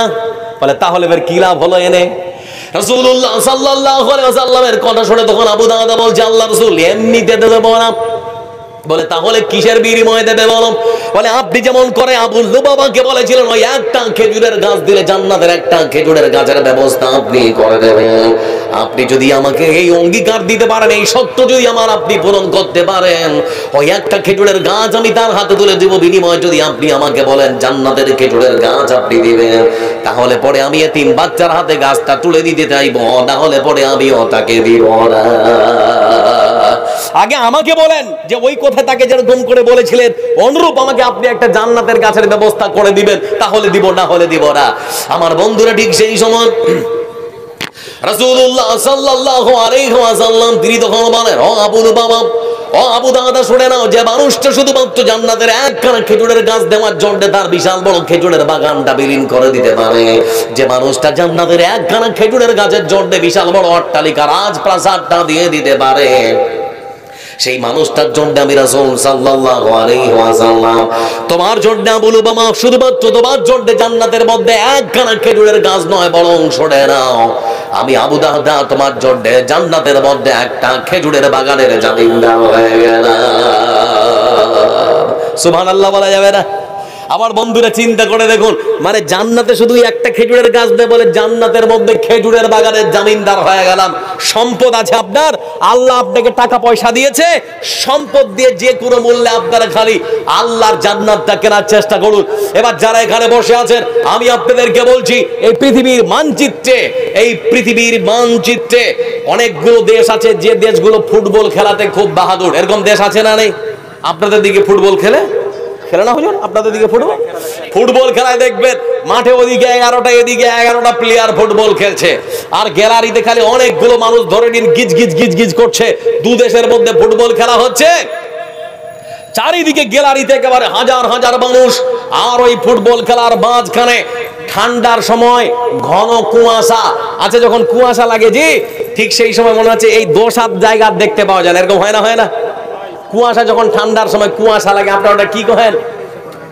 বলে তাহলে এর কি লাভ হলো এনে? রাসূলুল্লাহ সাল্লাল্লাহু আলাইহি ওয়াসাল্লামের কথা শুনে তখন আবু দাহদা বলছে আল্লাহ রাসূল এমনিতে দেব না। বলে তাহলে কিসের বিনিময়ে দেবে বলো? বলে আপনি যেমন করে আবু লুবাবাকে বলেছিলেন ওই একটা খেজুরের গাছ দিলে জান্নাতের একটা খেজুরের গাছের ব্যবস্থা আপনি করে দেবেন। আপনি যদি আমাকে এই অঙ্গীকার দিতে পারেন, এই সত্য যদি আমার আপনি পূরণ করতে পারেন, ওই একটা খেজুরের গাছ আমি তার হাতে তুলে দেব, বিনিময়ে যদি আপনি আমাকে বলেন জান্নাতের খেজুরের গাছ আপনি দিবেন, তাহলে পরে আমি এতিম বাচ্চার হাতে গাছটা তুলে দিতে চাইব, না হলে পরে আমিও তাকে দিব না। আগে আমাকে বলেন যে ওই কথা তাকে যেরকম করে বলেছিলেন অনুরূপ আমাকে আপনি একটা জান্নাতের গাছের ব্যবস্থা করে দিবেন, তাহলে দিব, না হলে দিব না। আমার বন্ধুরা ঠিক সেই সময় রাসূলুল্লাহ সাল্লাল্লাহু আলাইহি ওয়াসাল্লাম তিনি তখন বলেন ও আবু লুবাবা, ও আবু দাহদা শুনে নাও, যে মানুষটা শুধুমাত্র জান্নাতের একখানা খেজুরের গাছ দেওয়ার জন্য তার বিশাল বড় খেজুরের বাগানটা বিলীন করে দিতে পারে, যে মানুষটা জান্নাতের একখানা খেজুরের গাছের জন্য বিশাল বড় অট্টালিকা রাজপ্রাসাদটা দিয়ে দিতে পারে, সেই মানুষটার জন্য আমি রাসূল সাল্লাল্লাহু আলাইহি ওয়াসাল্লাম তোমার জন্য আবু লুবাবা শুধুমাত্র তোমার জন্য জান্নাতের মধ্যে একখানা খেজুরের গাছ নয় বরং শুনে নাও, আমি আবু দাহদা তোমার জন্য জান্নাতের মধ্যে একটা খেজুরের বাগানের জামিনদার হয়ে গেলাম। সুবহানাল্লাহ বলা যাবে না? আমার বন্ধুরা চিন্তা করে দেখুন, মানে জান্নাতে শুধু একটা খেজুরের গাছ দেয় বলে জান্নাতের মধ্যে খেজুরের বাগানের জামিনদার হয়ে গেলাম। সম্পদ আছে আপনার, আল্লাহ আপনাকে টাকা পয়সা দিয়েছে, সম্পদ দিয়ে যে কোনো মূল্যে আপনারা খালি আল্লাহর জান্নাতটা কেনার চেষ্টা করুন। এবার যারা এখানে বসে আছেন আমি আপনাদেরকে বলছি, এই পৃথিবীর মানচিত্রে অনেকগুলো দেশ আছে যে দেশগুলো ফুটবল খেলাতে খুব বাহাদুর। এরকম দেশ আছে না নেই? আপনাদের দিকে ফুটবল খেলে না হুজুর? আপনাদের দিকে ফুটবল খেলায় দেখবেন মাঠে ওদিকে 11টা এদিকে 11টা প্লেয়ার ফুটবল খেলছে, আর গ্যালারিতে খালি অনেকগুলো মানুষ ধরে নিন গিজ করছে। দু দেশের মধ্যে ফুটবল খেলা হচ্ছে, চারিদিকে গ্যালারিতে একেবারে হাজার হাজার মানুষ, আর ওই ফুটবল খেলার মাঝখানে ঠান্ডার সময় ঘন কুয়াশা আছে। যখন কুয়াশা লাগে জি ঠিক সেই সময় মনে হচ্ছে এই 2-7 জায়গা দেখতে পাওয়া যায়, এরকম হয় না? কুয়াশা যখন ঠান্ডার সময় কুয়াশা লাগে, আপনারা ওটা কি কহেন?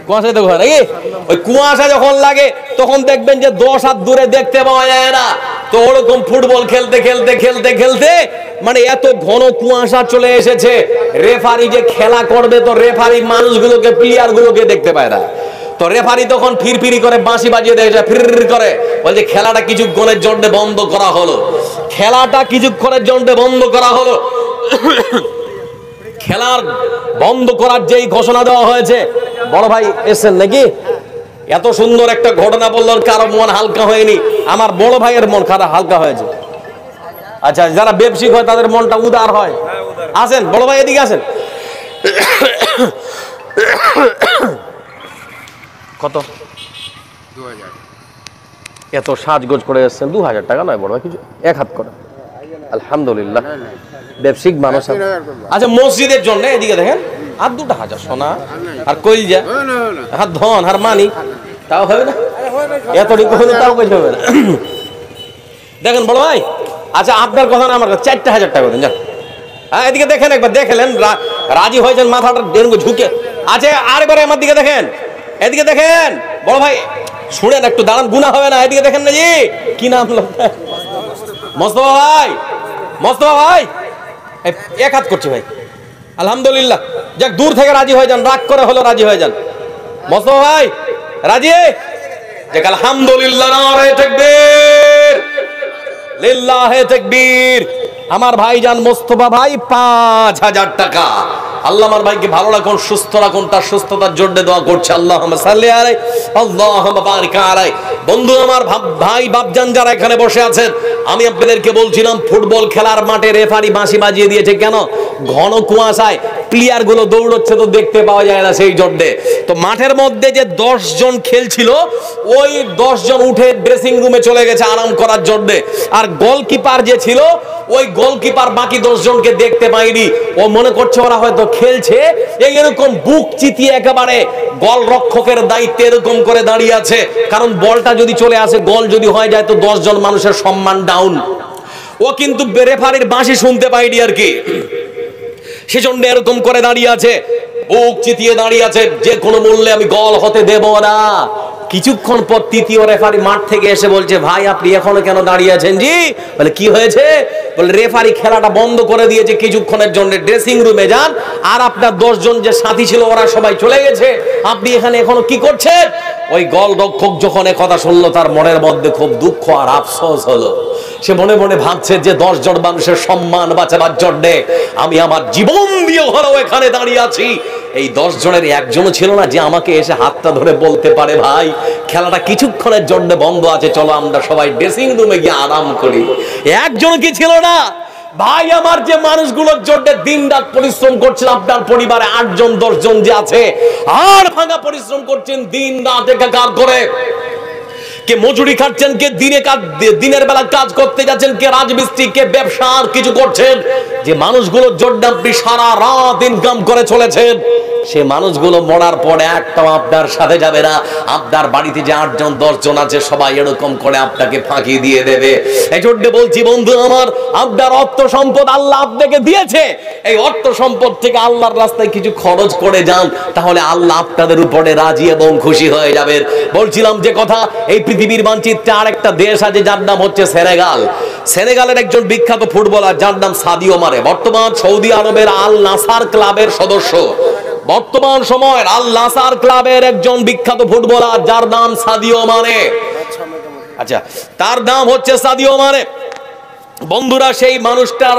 কুয়াশা তো কহেন নাকি? ওই কুয়াশা যখন লাগে তখন দেখবেন যে 10 হাত দূরে দেখতে পাওয়া যায় না। তো ওরকম ফুটবল খেলতে মানে এত ঘন কুয়াশা চলে এসেছে, রেফারি যে খেলা করবে তো রেফারি মানুষগুলোকে প্লেয়ারগুলোকে দেখতে পায় না। তো রেফারি তখন ফিরফিরি করে বাঁশি বাজিয়ে দেয়, ফির করে বলছে খেলাটা কিছুক্ষণের জন্য বন্ধ করা হলো। খেলার বন্ধ করার যেই ঘোষণা দেওয়া হয়েছে, বড় ভাই এসেছেন নাকি? এত সুন্দর একটা ঘটনা বললেন, কারো মন হালকা হয়নি? আমার বড় ভাইয়ের মন খারাপ হালকা হয়েছে। আচ্ছা, যারা ব্যবসায়িক হয় তাদের মনটা উদার হয়। আসেন বড় ভাই, এদিকে আসেন। কত? 2000। এত সাজগোজ করে এসেছেন, 2000 টাকা নয় বড় ভাই, কিছু 1 হাত করে। আলহামদুলিল্লাহ, ব্যবসায়িক মানুষ। আচ্ছা, মসজিদের জন্য এদিকে দেখেন, আর 2,000 সোনা আর কইলজা আর ধন আর মানি, তাও হবে না? এতটুকু হলে তাও কিছু হবে না। দেখেন বড় ভাই, আচ্ছা আপনার কথা না আমার কথা, 4,000 টাকা দেন। হ্যাঁ, এদিকে দেখেন, একবার দেখলেন রাজি হয়েছেন, মাথাটা ঝুঁকে। আচ্ছা, আরেকবার আমার দিকে দেখেন, এদিকে দেখেন বড় ভাই, শুনেন একটু দাঁড়ান, গুনাহ হবে না। এদিকে দেখেন না জি, কি নাম? মোস্তফা ভাই, মোস্তফা ভাই, এক হাত করছি ভাই। আলহামদুলিল্লাহ, যাক দূর থেকে রাজি হয়ে যান, রাগ করে হলো রাজি হয়ে যান। মোস্তফা ভাই রাজি? যাক আলহামদুলিল্লাহ, নারে তাকবীর, লিল্লাহে তাকবীর। আমার ভাইজান মোস্তফা ভাই 5000 টাকা। আল্লাহ আমার ভাইকে ভালো রাখুন, সুস্থ রাখুন, তার সুস্থতার জন্য দোয়া করছে। আল্লাহুম্মা সাল্লি আলাইহি, আল্লাহুম্মা বারিক আলাইহি। বন্ধু আমার, ভাই বাপজান যারা এখানে বসে আছেন, আমি আপনাদেরকে বলছিলাম ফুটবল খেলার মাঠে রেফারি বাঁশি বাজিয়ে দিয়েছে কেন? ঘন কুয়াশায় প্লেয়ার গুলো দৌড়চ্ছে তো দেখতে পাওয়া যায় না, সেই জন্য। তো মাঠের মধ্যে যে 10 জন খেলছিল, ওই 10 জন উঠে ড্রেসিং রুমে চলে গেছে আরাম করার জন্য। আর গোলকিপার যে ছিল, ওই গোলকিপার বাকি 10 জনকে দেখতে পায়নি। ও মনে করছে ওরা হয়তো খেলছে, এরকম বুক চিতিয়ে একেবারে গোল রক্ষকের দায়িত্বে এরকম করে দাঁড়িয়ে আছে। কারণ বলটা যদি চলে আসে, গোল যদি হয়ে যায়, তো 10 জন মানুষের সম্মান ডাউন। ও কিন্তু রেফারির বাঁশি শুনতে পায়নি আর কি, সেজন্য এরকম করে দাঁড়িয়ে আছে, বুক চিতিয়ে দাঁড়িয়ে আছে, যে কোনো মূল্যে আমি গোল হতে দেব না। কিছুক্ষণ পর তৃতীয় রেফারি মাঠ থেকে এসে বলছে, ভাই আপনি এখনো কেন দাঁড়িয়ে আছেন? জি। বলে কি হয়েছে? বলে রেফারি খেলাটা বন্ধ করে দিয়েছে কিছুক্ষণের জন্য, ড্রেসিং রুমে যান। আর আপনার 10 জন যে সাথী ছিল ওরা সবাই চলে গেছে, আপনি এখানে এখনো কি করছেন? ওই গোল রক্ষক যখন এ কথা শুনলো, তার মনের মধ্যে খুব দুঃখ আর আফসোস হলো। সে মনে মনে ভাবছে যে 10 জন মানুষের সম্মান বাঁচাবার জন্য আমি আমার জীবন দিয়ে হলেও এখানে দাঁড়িয়ে আছি। এই 10 জনের একজনও ছিল না যে আমাকে এসে হাতটা ধরে বলতে পারে, ভাই খেলাটা কিছুক্ষণের জন্য বন্ধ আছে, চলো আমরা সবাই ড্রেসিং রুমে গিয়ে আরাম করি। একজন কি ছিল না? ভাই আমার, যে মানুষগুলোর জন্য দিন রাত পরিশ্রম করছেন, আপনার পরিবারে 8 জন 10 জন যে আছে, আর ভাঙা পরিশ্রম করছেন দিন রাত একাকার করে। কে মজুরি খাচ্ছেন, কে দিনের বেলা কাজ করতে যাচ্ছেন, কে রাজমিস্ত্রি, কে ব্যবসার কিছু করছেন। যে মানুষগুলোর জন্য আপনি সারা রাত ইনকাম করে চলেছেন, সে মানুষগুলো মরার পরে একটাও আপনার সাথে যাবে না। আপনার বাড়িতে যে 8 জন 10 জন আছে, সবাই এরকম করে আপনাকে ফাঁকি দিয়ে দেবে। এই জন্য বলছি বন্ধু আমার, আপনার অর্থ সম্পদ আল্লাহ আপনাকে দিয়েছে, এই অর্থ সম্পদ থেকে আল্লাহর রাস্তায় কিছু খরচ করে যান, তাহলে আল্লাহ আপনাদের উপরে রাজি এবং খুশি হয়ে যাবেন। বলছিলাম যে কথা, এই পৃথিবীর মানচিত্রে আরেকটা দেশ আছে যার নাম হচ্ছে সেনেগাল। সেনেগালের একজন বিখ্যাত ফুটবলার যার নাম সাদিও মানে, বর্তমান সৌদি আরবের আল নাসার ক্লাবের সদস্য। বর্তমান সময়ের আল নাসার ক্লাবের একজন বিখ্যাত ফুটবলার যার নাম সাদিও মানে। আচ্ছা, তার নাম হচ্ছে সাদিও মানে। বন্ধুরা, সেই মানুষটার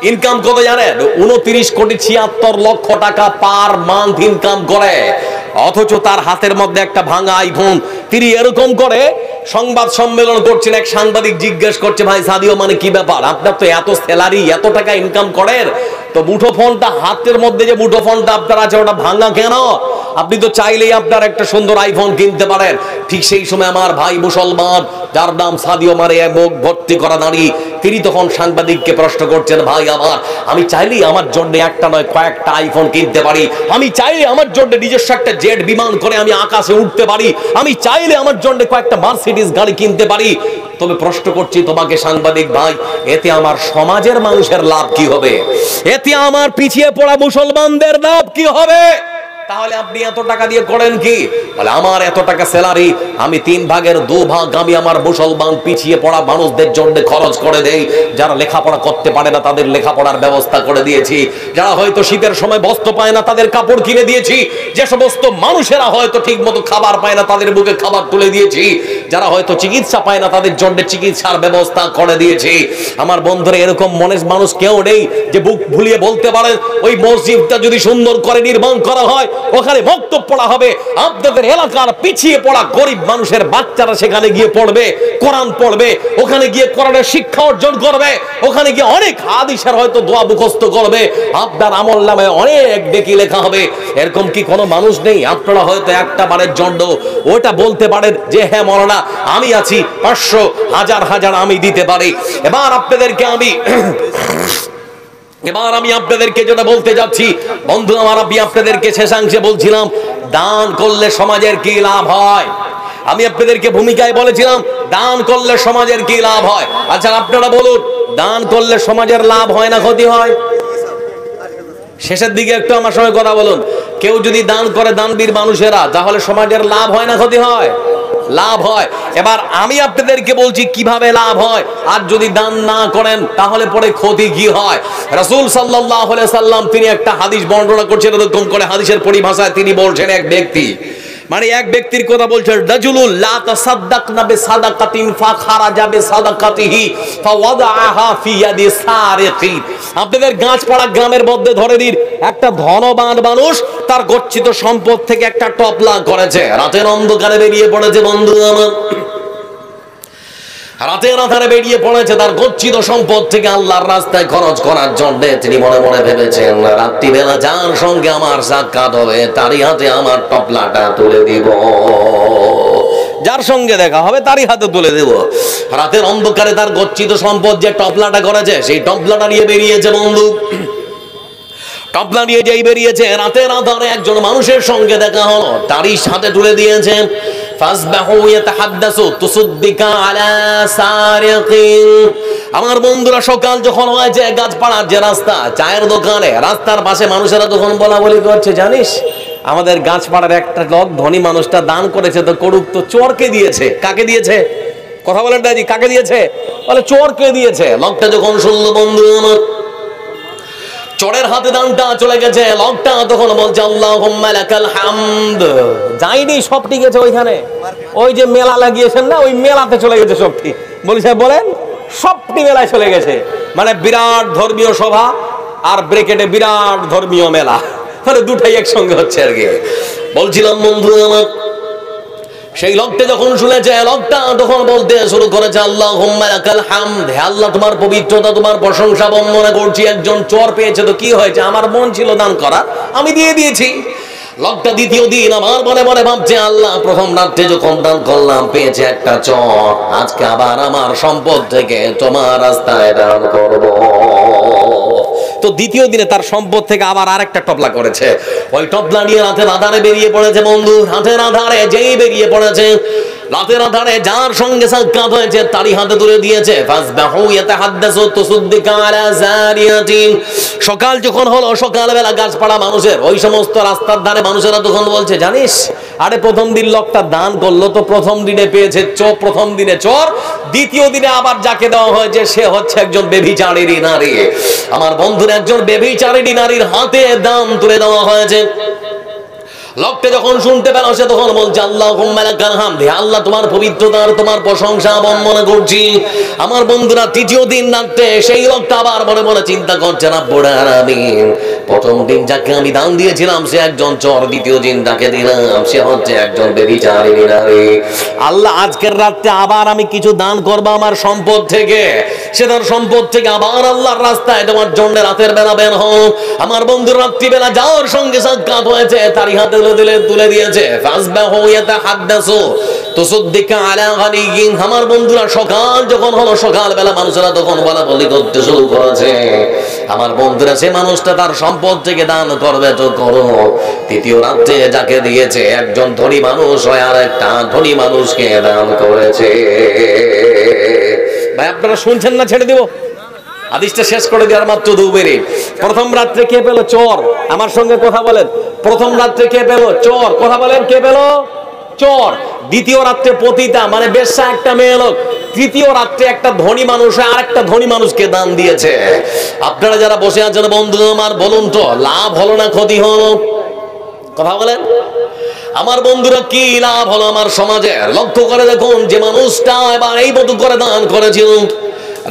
ইনকাম কত জানেন? 29,76,00,000 টাকা পার মান্থ ইনকাম করে। অথচ তার হাতের মধ্যে একটা ভাঙা আইফোন। তিনি এরকম করে সংবাদ সম্মেলন করছেন, এক সাংবাদিক জিজ্ঞেস করছে, ভাই সাদিও মানে কি ব্যাপার, আপনার তো এত স্যালারি, এত টাকা ইনকাম করেন, তো মুঠো ফোনটা হাতের মধ্যে যে মুঠো ফোনটা আপনার আছে ওটা ভাঙা কেন? আপনি তো চাইলেই আপনার একটা সুন্দর আইফোন কিনতে পারেন। ঠিক সেই সময় আমার ভাই মুসলমান যার নাম সাদিও মানে, মুখ ভর্তি করা দাঁড়িয়ে, তিনি তখন সাংবাদিককে প্রশ্ন করছেন, ভাই আমার, আমি চাইলেই আমার জন্য একটা নয় কয়েকটা আইফোন কিনতে পারি, আমি চাইলে আমার জন্য নিজস্ব একটা জেট বিমান করে আমি আকাশে উঠতে পারি, আমি চাইলে আমার জন্য কয়েকটা মার্সিডিজ গাড়ি কিনতে পারি। তবে প্রশ্ন করছি তোমাকে সাংবাদিক ভাই, এতে আমার সমাজের মানুষের লাভ কি হবে? এতে আমার পিছিয়ে পড়া মুসলমানদের লাভ কি হবে? তাহলে আপনি এত টাকা দিয়ে করেন কি? বলে আমার এত টাকা স্যালারি, আমি 3 ভাগের 2 ভাগ আমি আমার মুসলমান পিছিয়ে পড়া মানুষদের জন্য খরচ করে দেই। যারা লেখাপড়া করতে পারে না তাদের লেখাপড়ার ব্যবস্থা করে দিয়েছি, যারা হয়তো শীতের সময় বস্ত্র পায় না তাদের কাপড় কিনে দিয়েছি, যে সমস্ত মানুষেরা হয়তো ঠিক মতো খাবার পায় না তাদের বুকে খাবার তুলে দিয়েছি, যারা হয়তো চিকিৎসা পায় না তাদের জন্য চিকিৎসার ব্যবস্থা করে দিয়েছি। আমার বন্ধুরা, এরকম মানুষ কেউ নেই যে বুক ভুলিয়ে বলতে পারে ওই মসজিদটা যদি সুন্দর করে নির্মাণ করা হয়, ওখানে বক্তব্য পড়া হবে, আপনাদের এলাকার পিছিয়ে পড়া গরিব মানুষের বাচ্চারা সেখানে গিয়ে পড়বে, কোরআন পড়বে, ওখানে গিয়ে কোরআনের শিক্ষা অর্জন করবে, ওখানে গিয়ে অনেক হাদিসের হয়তো দোয়া মুখস্থ করবে, আপনার আমলনামায় অনেক নেকি লেখা হবে। এরকম কি কোনো মানুষ নেই? আপনারা হয়তো একটা বারের জন্য ওটা বলতে পারেন যে হ্যাঁ মাওলানা আমি আছি, 500 হাজার আমি দিতে পারি। এবার আমি আপনাদেরকে যেটা বলতে যাচ্ছি বন্ধু আমার, আমি আপনাদেরকে শেষাংশে বলছিলাম দান করলে সমাজের কি লাভ হয়। আমি আপনাদেরকে ভূমিকায় বলেছিলাম দান করলে সমাজের কি লাভ হয়। আচ্ছা আপনারা বলুন, দান করলে সমাজের লাভ হয় না ক্ষতি হয়? শেষের দিকে একটু আমার সঙ্গে কথা বলুন। কেউ যদি দান করে দানবীর মানুষেরা, তাহলে সমাজের লাভ হয় না ক্ষতি হয়? লাভ হয়। এবার আমি আপনাদেরকে বলছি কিভাবে লাভ হয়, আর যদি দান না করেন তাহলে পরে ক্ষতি কি হয়। রাসূল সাল্লাল্লাহু আলাইহি সাল্লাম তিনি একটা হাদিস বর্ণনা করছেন এরকম করে, হাদিসের পরিভাষায় তিনি বলছেন এক ব্যক্তি, মানে এক ব্যক্তির কথা বলছেন, রাজুলুল লা তাসাদদাকনা বিসাদাকাতিন ফাখারাজা বিসাদাকাতিহি ফাওয়াদাআহা ফি ইয়াদি সারিকি। আপনাদের গাছপাড়া গ্রামের মধ্যে ধরে দিন একটা ধনবান মানুষ তার গচ্ছিত সম্পদ থেকে একটা টপলা করেছে, রাতের অন্ধকারে বেরিয়ে পড়েছে বন্ধু আমার, রাতের আধারে বেরিয়ে পড়েছে তার গচ্ছিত সম্পদ থেকে আল্লাহর রাস্তায় খরচ করার জন্য। তিনি মনে মনে ভেবেছেন রাত্রিবেলা যার সঙ্গে আমার সাক্ষাৎ হবে তারই হাতে আমার টপলাটা তুলে দিব, যার সঙ্গে দেখা হবে তারই হাতে তুলে দেব। রাতের অন্ধকারে তার গচ্ছিত সম্পদ যে টপলাটা করেছে সেই টপলাটা নিয়ে বেরিয়েছে বন্ধু। টপলা নিয়ে যেই বেরিয়েছে, রাতের আধারে একজন মানুষের সঙ্গে দেখা হলো, তারই সাথে তুলে দিয়েছে। আমার বন্ধুরা সকাল যখন হয়েছে, গাছপাড়ার যে রাস্তা, চায়ের দোকানে রাস্তার পাশে মানুষেরা তখন বলা বলি করছে, জানিস আমাদের গাছপাড়ার একটা লোক ধনী মানুষটা দান করেছে, তো করুক তো, চোরকে দিয়েছে। কাকে দিয়েছে? কথা বলেন দাদি, কাকে দিয়েছে? বলে চোরকে দিয়েছে। লোকটা যখন শুনলো বন্ধু আমার চোরের হাতে দানটা চলে গেছে, লোকটা তখন বলছে আল্লাহুম্মা লাকাল হামদ। যাইনি, সব ঠিক আছে ওইখানে, ওই যে মেলা লাগিয়েছেন না, ওই মেলাতে চলে গেছে সবটি। বলি সাহেব বলেন, সবটি মেলায় চলে গেছে। মানে বিরাট ধর্মীয় সভা আর ব্রেকেটে বিরাট ধর্মীয় মেলা, মানে দুটাই একসঙ্গে হচ্ছে আর কি। বলছিলাম বন্ধু আমার, সেই লোকটা যখন শুনেছে, লোকটা তখন বলতে শুরু করেছে আল্লাহুম্মা লাকাল হামদ, হে আল্লাহ তোমার পবিত্রতা, তোমার প্রশংসা বন্দনা করছি। একজন চোর পেয়েছে তো কি হয়েছে, আমার মন ছিল দান করার, আমি দিয়ে দিয়েছি। লোকটা দ্বিতীয় দিন আমার মনে মনে ভাবছে, আল্লাহ প্রথম রাত্রে যখন দান করলাম পেয়েছে একটা চোর, আজকে আবার আমার সম্পদ থেকে তোমার রাস্তায় দান করব। তো দ্বিতীয় দিনে তার সম্পদ থেকে আবার আরেকটা টপলা করেছে। ওই টপলা নিয়ে রাতের আধারে বেরিয়ে পড়েছে বন্ধু। রাতের আধারে যেই বেরিয়ে পড়েছে, রাতের আধারে যার সঙ্গে সাক্ষাৎ হয়েছে তারই হাতে তুলে দিয়েছে। সকাল যখন হলো, সকালবেলা গাছপাড়া মানুষের, ওই সমস্ত রাস্তার ধারে মানুষেরা তখন বলছে, জানিস আরে প্রথম দিন লোকটা দান করলো তো প্রথম দিনে পেয়েছে প্রথম দিনে চোর, দ্বিতীয় দিনে আবার যাকে দেওয়া হয়েছে সে হচ্ছে একজন ব্যভিচারিণী নারী। আমার বন্ধুর একজন ব্যভিচারিণী নারীর হাতে দান তুলে দেওয়া হয়েছে। লোকটা যখন শুনতে পেল সে তখন বলছে আল্লাহুম্মা লাকাল হামদ, হে আল্লাহ তোমার পবিত্রতা আর তোমার প্রশংসা বন্দনা করছি। আমার বন্ধুরা তৃতীয় দিন রাতে সেই লোকটা আবার মনে মনে চিন্তা করছে, রব্বুল আলামিন প্রথম দিন যাকে আমি দান দিয়েছিলাম সে একজন চোর, দ্বিতীয় দিন যাকে দিলাম সে হচ্ছে একজন ব্যভিচারিণী নারী। আল্লাহ আজকের রাতে আবার আমি কিছু দান করব আমার সম্পদ থেকে, সেটার সম্পদ থেকে আবার আল্লাহর রাস্তায় তোমার জন্য রাতের বেলা বের হও। আমার বন্ধু রাত্রিবেলা যাওয়ার সঙ্গে সাক্ষাৎ হয়েছে তারই হাতে তুলে দিয়েছে। আমার বন্ধুরা সকাল যখন হলো, সকালবেলা মানুষেরা তখন বলা বলি করতে শুরু করেছে। আমার বন্ধুরা সে মানুষটা তার সম্পদ থেকে দান করবে তো করো। তৃতীয় রাত্রে যাকে দিয়েছে একজন ধনী মানুষ হয়, আর একটা ধনী মানুষকে দান করেছে। ভাই আপনারা শুনছেন না? ছেড়ে দিব, হাদিসটা শেষ করে দেওয়ার মাত্র 2 মিনিট। প্রথম রাত্রে কে পেল? চোর। আমার সঙ্গে কথা বলেন, প্রথম রাত্রে কে পেল? চোর। কথা বলেন, কে পেল? চোর। দ্বিতীয় রাত্রে পতিতা মানে বেশ্যা একটা মেয়ে লোক। তৃতীয় রাত্রে একটা ধনী মানুষ আর একটা ধনী মানুষকে দান দিয়েছে। আপনারা যারা বসে আছেন বন্ধু আমার, বলুন তো লাভ হলো না ক্ষতি হলো? কথা বলেন। আমার বন্ধুরা কি লাভ হলো আমার সমাজে? লক্ষ্য করে দেখুন, যে মানুষটা এবার এই মতো করে দান করেছিল,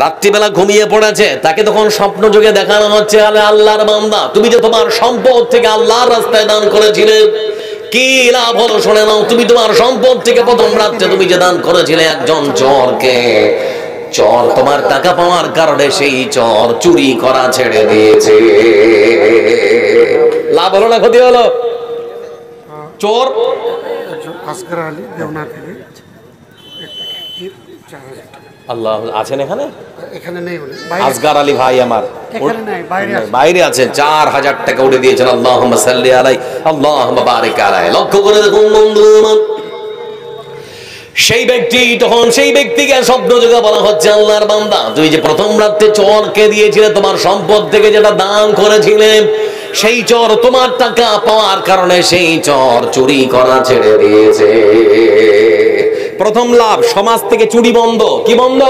রাত্রিবেলা ঘুমিয়ে পড়েছে, তাকে তখন স্বপ্ন যুগে দেখানো হচ্ছে, আল্লাহর বান্দা তুমি যে তোমার সম্পদ থেকে আল্লাহর রাস্তায় দান করেছিলে, কি লাভ হলো শুনে নাও। তুমি তোমার সম্পদ থেকে প্রথম রাত্রে তুমি যে দান করেছিলে একজন চোরকে, চোর তোমার টাকা পাওয়ার কারণে সেই চোর চুরি করা ছেড়ে দিয়েছে। লাভ হলো না ক্ষতি হলো? চোর আসগর আলী দেওনা থেকে আল্লাহ আছেন এখানে? এখানে নেই বলে আসগর আলী ভাই আমার এখানে নাই, বাইরে আছেন। 4000 টাকা উঠে দিয়েছেন। আল্লাহুম্মা সাল্লি আলাইহি আল্লাহুম্মা বারিক আলাইহি। লক্ষ্য করে দেখুন বন্ধু আমার, সেই ব্যক্তি তখন সেই ব্যক্তিকে স্বপ্ন যোগে বলা হচ্ছে, আল্লাহর বান্দা তুমি যে প্রথম রাত্রে চোরকে দিয়েছিলে তোমার সম্পদ থেকে যেটা দান করেছিলে, সেই চোর তোমার টাকা পাওয়ার কারণে সেই চোর চুরি করা ছেড়ে দিয়েছে। প্রথম লাভ, সমাজ থেকে চুরি বন্ধ। কি বন্ধ?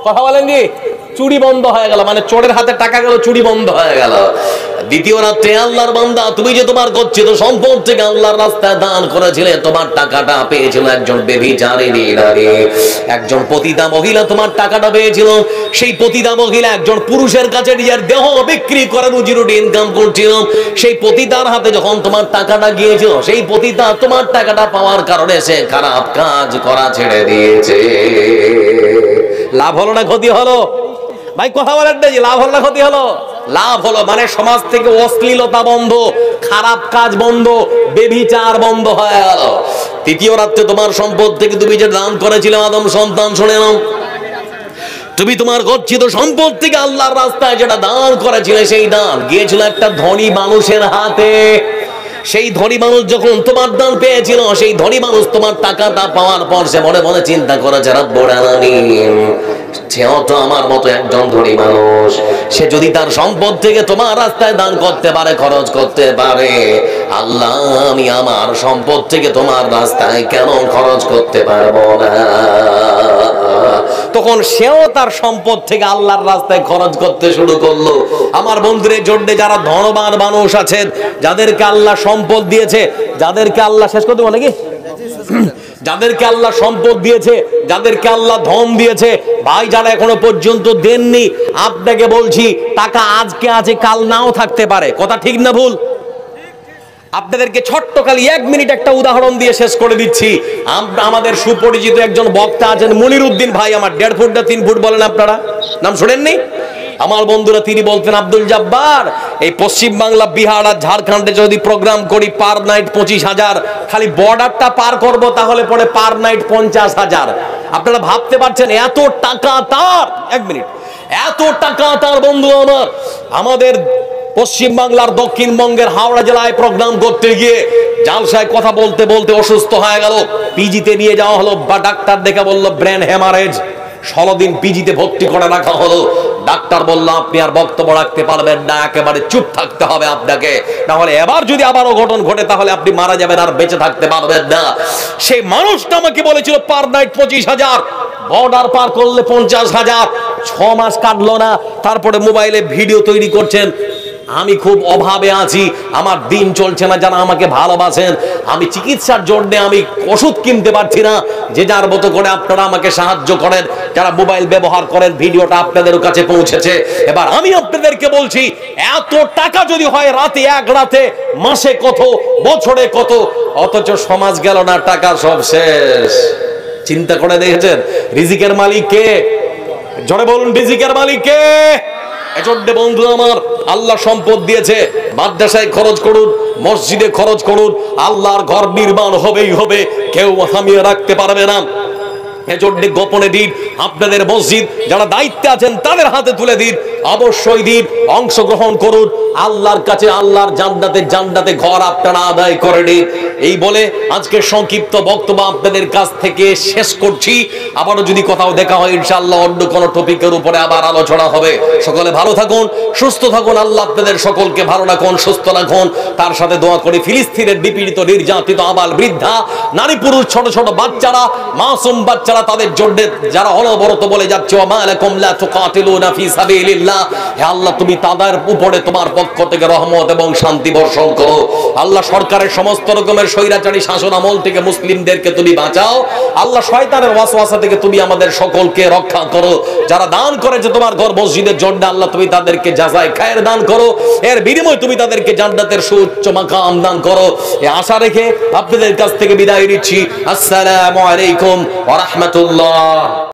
কথা বলেন কি? চুরি বন্ধ হয়ে গেল, মানে চোরের হাতে টাকা গেল, চুরি বন্ধ হয়ে গেল। দ্বিতীয় রাত্রে আল্লাহর বান্দা, তুমি যে তোমার গচ্ছিত সম্পদ থেকে আল্লাহর রাস্তায় দান করেছিলে, তোমার টাকাটা পেয়েছিল একজন ব্যভিচারিণী নারী, একজন পতিতা মহিলা তোমার টাকাটা পেয়েছিল। সেই পতিতা মহিলা একজন পুরুষের কাছে নিজের দেহ বিক্রি করে রুজি রুটি ইনকাম করছিল। সেই পতিতার হাতে যখন তোমার টাকাটা গিয়েছিল, সেই পতিতা তোমার টাকাটা পাওয়ার কারণে সে খারাপ কাজ করা ছেড়ে দিয়েছে। লাভ হলো না ক্ষতি হলো? ভাই কথা বলেন না, যে লাভ হলো না ক্ষতি হলো? লাভ হলো, মানে সমাজ থেকে অশ্লীলতা বন্ধ, খারাপ কাজ বন্ধ, ব্যভিচার বন্ধ হয়ে গেল। তৃতীয় রাত্রে তোমার সম্পদ থেকে তুমি যে দান করেছিলে আদম সন্তান, শুনে নাও, তুমি তোমার গচ্ছিত সম্পদ থেকে আল্লাহর রাস্তায় যেটা দান করেছিলে, সেই দান গিয়েছিল একটা ধনী মানুষের হাতে। সেই ধনী মানুষ যখন তোমার দান পেয়েছিল, সেই ধনী মানুষ তোমার টাকাটা পাওয়ার পর সে মনে মনে চিন্তা করেছে, রব্বুল আলামিন, সেও তো আমার মতো একজন ধনী মানুষ, সে যদি তার সম্পদ থেকে তোমার রাস্তায় দান করতে পারে, খরচ করতে পারে, আল্লাহ আমি আমার সম্পদ থেকে তোমার রাস্তায় কেন খরচ করতে পারবো না? তখন সেও তার সম্পদ থেকে আল্লাহর রাস্তায় খরচ করতে শুরু করলো। আমার বন্ধুদের জন্য যারা ধনবান মানুষ আছেন, যাদেরকে আল্লাহ সম্পদ দিয়েছে, যাদেরকে আল্লাহ, শেষ করতে বলে কি, যাদেরকে আল্লাহ সম্পদ দিয়েছে, যাদেরকে আল্লাহ ধন দিয়েছে, ভাই যারা এখনো পর্যন্ত দেননি, আপনাকে বলছি, টাকা আজকে আছে, কাল নাও থাকতে পারে। কথা ঠিক না ভুল? আপনাদেরকে ছোট্ট খালি 1 মিনিট একটা উদাহরণ দিয়ে শেষ করে দিচ্ছি। আমাদের সুপরিচিত একজন বক্তা আছেন, মনির উদ্দিন ভাই, আমার 1.5 ফুট না 3 ফুট বলেন আপনারা, নাম শুনেননি? আমার বন্ধুরা, তিনি বলতেন, আব্দুল জব্বার, এই পশ্চিম বাংলা, বিহার আর ঝাড়খণ্ডে যদি প্রোগ্রাম করি, পার নাইট 25,000, খালি বর্ডারটা পার করব তাহলে পরে পার নাইট 50,000। আপনারা ভাবতে পারছেন এত টাকা তার? 1 মিনিট, এত টাকা তার বন্ধু আমার। আমাদের পশ্চিম বাংলার দক্ষিণবঙ্গের হাওড়া জেলায় প্রোগ্রাম করতে গিয়ে জালসায় কথা বলতে বলতে অসুস্থ হয়ে গেল, পিজিতে নিয়ে যাওয়া হলো, বা ডাক্তার দেখে বলল ব্রেন হ্যামারেজ, 16 দিন পিজিতে ভর্তি করে রাখা হলো। ডাক্তার বলল, আপনি আর বক্তব্য রাখতে পারবেন না, একেবারে চুপ থাকতে হবে আপনাকে, নাহলে এবার যদি আবারও ঘটন ঘটে তাহলে আপনি মারা যাবেন, আর বেঁচে থাকতে পারবেন না। সেই মানুষটা আমাকে বলেছিল পার নাইট 25,000, বর্ডার পার করলে 50,000। 6 মাস কাটলো না, তারপরে মোবাইলে ভিডিও তৈরি করছেন, আমি খুব অভাবে আছি, আমার দিন চলছে না, যারা আমাকে ভালোবাসেন, আমি চিকিৎসার জন্য আমি ওষুধ কিনতে পারছি না, যে যার মতো করে আপনারা আমাকে সাহায্য করেন। যারা মোবাইল ব্যবহার করেন, ভিডিওটা আপনাদের কাছে পৌঁছেছে। এবার আমি আপনাদেরকে বলছি, এত টাকা যদি হয়, রাতে 1 রাতে, মাসে কত, বছরে কত, অথচ সমাজ গেল না, টাকা সব শেষ। চিন্তা করে দেখেছেন রিজিকের মালিক কে? জোরে বলুন, রিজিকের মালিক কে? এজন্য বন্ধু আমার, আল্লাহ সম্পদ দিয়েছে, মাদ্রাসায় খরচ করুন, মসজিদে খরচ করুন, আল্লাহর ঘর নির্মাণ হবেই হবে, কেউ থামিয়ে রাখতে পারবে না। এজন্য গোপনে দিন, আপনাদের মসজিদ যারা দায়িত্বে আছেন তাদের হাতে তুলে দিন, অবশ্যই দিন, অংশগ্রহণ করুন, আল্লাহর কাছে, আল্লাহর জান্নাতে ঘর আপনারা আদায় করে নিন। এই বলে আজকে সংক্ষিপ্ত বক্তব্য আপনাদের কাছ থেকে শেষ করছি। আবারও যদি কোথাও দেখা হয়, ইনশাআল্লাহ অন্য কোনো টপিকের উপরে আবার আলোচনা হবে। সকলে ভালো থাকুন, সুস্থ থাকুন, আল্লাহ আপনাদের সকলকে ভালো রাখুন, সুস্থ রাখুন। তার সাথে দোয়া করি ফিলিস্তিনের নিপীড়িত, নির্যাতিত আবাল বৃদ্ধা, নারী পুরুষ, ছোট ছোট বাচ্চারা, মাসুম বাচ্চারা, তাদের জন্য যারা অনবরত বলে যাচ্ছে, ওয়া লাকুম লা তুকাতিলুনা ফি সাবিলিল্লাহ, হে আল্লাহ তুমি তাদের উপরে তোমার পক্ষ থেকে রহমত এবং শান্তি বর্ষণ করো। আল্লাহ সরকারের সমস্ত রকমের স্বৈরাচারী শাসন আমল থেকে মুসলিমদেরকে তুমি বাঁচাও। আল্লাহ শয়তানের ওয়াসওয়াসা থেকে তুমি আমাদের সকলকে রক্ষা করো। যারা দান করেছে তোমার ঘর মসজিদের জন্য, আল্লাহ তুমি তাদেরকে জাযায়ে খায়ের দান করো, এর বিনিময়ে তুমি তাদেরকে জান্নাতের সুউচ্চ মাকাম দান করো। এই আশা রেখে আপনাদের কাছ থেকে বিদায় নিচ্ছি। আসসালামু আলাইকুম ওয়া রাহমাতুল্লাহ।